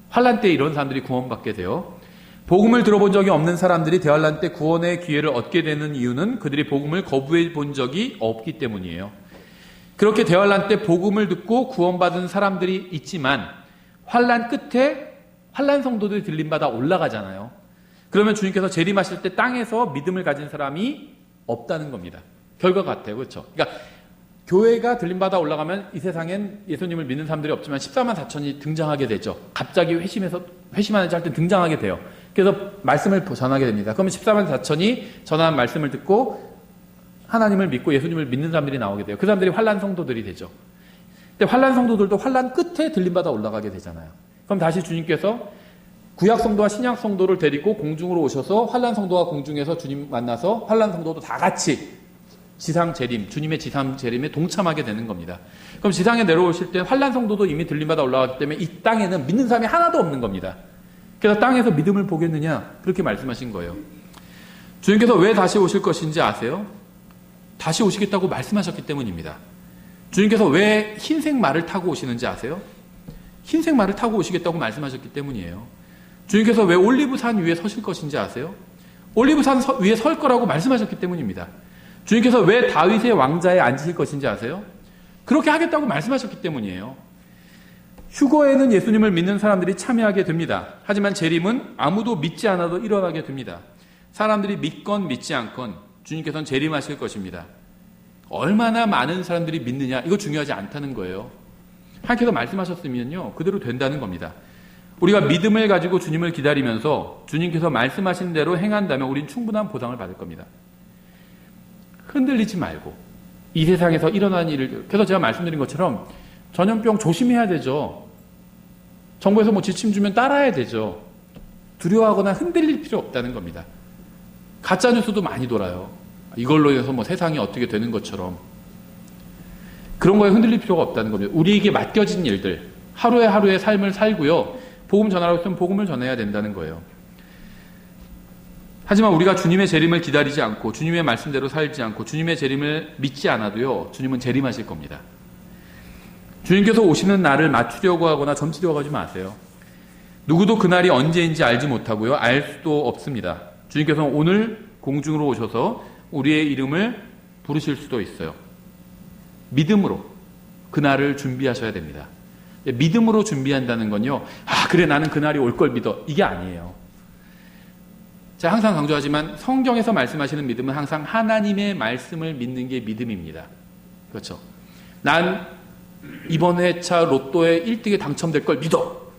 환란 때 이런 사람들이 구원받게 돼요. 복음을 들어본 적이 없는 사람들이 대환란 때 구원의 기회를 얻게 되는 이유는 그들이 복음을 거부해 본 적이 없기 때문이에요. 그렇게 대환란 때 복음을 듣고 구원받은 사람들이 있지만 환란 끝에 환란 성도들이 들림받아 올라가잖아요. 그러면 주님께서 재림하실 때 땅에서 믿음을 가진 사람이 없다는 겁니다. 결과가 같아요. 그렇죠? 그러니까 교회가 들림받아 올라가면 이 세상엔 예수님을 믿는 사람들이 없지만 14만 4천이 등장하게 되죠. 갑자기 회심하는 자 할 때 등장하게 돼요. 그래서 말씀을 전하게 됩니다. 그러면 14만 4천이 전한 말씀을 듣고 하나님을 믿고 예수님을 믿는 사람들이 나오게 돼요. 그 사람들이 환란 성도들이 되죠. 근데 환란 성도들도 환란 끝에 들림받아 올라가게 되잖아요. 그럼 다시 주님께서 구약 성도와 신약 성도를 데리고 공중으로 오셔서 환란 성도와 공중에서 주님 만나서 환란 성도도 다 같이 지상 재림, 주님의 지상 재림에 동참하게 되는 겁니다. 그럼 지상에 내려오실 때 환란 성도도 이미 들림받아 올라갔기 때문에 이 땅에는 믿는 사람이 하나도 없는 겁니다. 그래서 땅에서 믿음을 보겠느냐, 그렇게 말씀하신 거예요. 주님께서 왜 다시 오실 것인지 아세요? 다시 오시겠다고 말씀하셨기 때문입니다. 주님께서 왜 흰색 말을 타고 오시는지 아세요? 흰색 말을 타고 오시겠다고 말씀하셨기 때문이에요. 주님께서 왜 올리브산 위에 서실 것인지 아세요? 올리브산 위에 설 거라고 말씀하셨기 때문입니다. 주님께서 왜 다윗의 왕자에 앉으실 것인지 아세요? 그렇게 하겠다고 말씀하셨기 때문이에요. 휴거에는 예수님을 믿는 사람들이 참여하게 됩니다. 하지만 재림은 아무도 믿지 않아도 일어나게 됩니다. 사람들이 믿건 믿지 않건 주님께서는 재림하실 것입니다. 얼마나 많은 사람들이 믿느냐, 이거 중요하지 않다는 거예요. 하나님께서 말씀하셨으면요, 그대로 된다는 겁니다. 우리가 믿음을 가지고 주님을 기다리면서 주님께서 말씀하신 대로 행한다면 우린 충분한 보상을 받을 겁니다. 흔들리지 말고 이 세상에서 일어나는 일을, 그래서 제가 말씀드린 것처럼 전염병 조심해야 되죠. 정부에서 뭐 지침 주면 따라야 되죠. 두려워하거나 흔들릴 필요 없다는 겁니다. 가짜뉴스도 많이 돌아요. 이걸로 인해서 뭐 세상이 어떻게 되는 것처럼. 그런 거에 흔들릴 필요가 없다는 겁니다. 우리에게 맡겨진 일들, 하루에 하루의 삶을 살고요, 복음 전하라고 했으면 복음을 전해야 된다는 거예요. 하지만 우리가 주님의 재림을 기다리지 않고 주님의 말씀대로 살지 않고 주님의 재림을 믿지 않아도요, 주님은 재림하실 겁니다. 주님께서 오시는 날을 맞추려고 하거나 점치려고 하지 마세요. 누구도 그날이 언제인지 알지 못하고요, 알 수도 없습니다. 주님께서는 오늘 공중으로 오셔서 우리의 이름을 부르실 수도 있어요. 믿음으로 그날을 준비하셔야 됩니다. 믿음으로 준비한다는 건요, 아 그래 나는 그날이 올 걸 믿어, 이게 아니에요. 제가 항상 강조하지만 성경에서 말씀하시는 믿음은 항상 하나님의 말씀을 믿는 게 믿음입니다. 그렇죠? 난 이번 회차 로또에 1등에 당첨될 걸 믿어,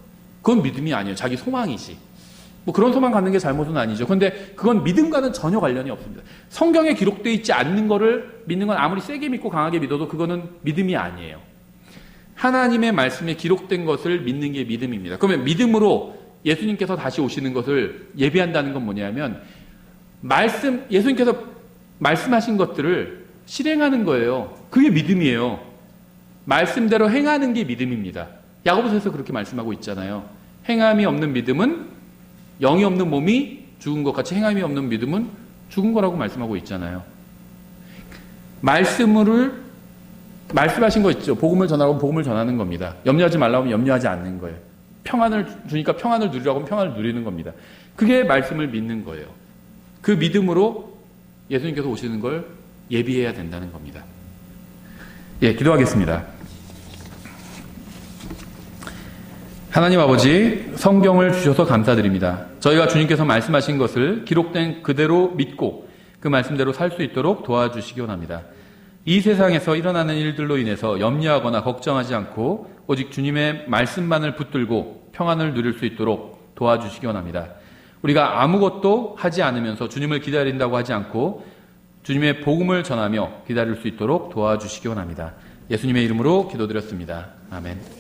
그건 믿음이 아니에요. 자기 소망이지. 뭐 그런 소망 갖는 게 잘못은 아니죠. 그런데 그건 믿음과는 전혀 관련이 없습니다. 성경에 기록되어 있지 않는 거를 믿는 건 아무리 세게 믿고 강하게 믿어도 그거는 믿음이 아니에요. 하나님의 말씀에 기록된 것을 믿는 게 믿음입니다. 그러면 믿음으로 예수님께서 다시 오시는 것을 예비한다는 건 뭐냐면 예수님께서 말씀하신 것들을 실행하는 거예요. 그게 믿음이에요. 말씀대로 행하는 게 믿음입니다. 야고보서에서 그렇게 말씀하고 있잖아요. 행함이 없는 믿음은 영이 없는 몸이 죽은 것 같이 행함이 없는 믿음은 죽은 거라고 말씀하고 있잖아요. 말씀하신 거 있죠. 복음을 전하고 복음을 전하는 겁니다. 염려하지 말라고 하면 염려하지 않는 거예요. 평안을 주니까 평안을 누리라고 하면 평안을 누리는 겁니다. 그게 말씀을 믿는 거예요. 그 믿음으로 예수님께서 오시는 걸 예비해야 된다는 겁니다. 예, 기도하겠습니다. 하나님 아버지, 성경을 주셔서 감사드립니다. 저희가 주님께서 말씀하신 것을 기록된 그대로 믿고 그 말씀대로 살 수 있도록 도와주시기 원합니다. 이 세상에서 일어나는 일들로 인해서 염려하거나 걱정하지 않고 오직 주님의 말씀만을 붙들고 평안을 누릴 수 있도록 도와주시기 원합니다. 우리가 아무것도 하지 않으면서 주님을 기다린다고 하지 않고 주님의 복음을 전하며 기다릴 수 있도록 도와주시기 원합니다. 예수님의 이름으로 기도드렸습니다. 아멘.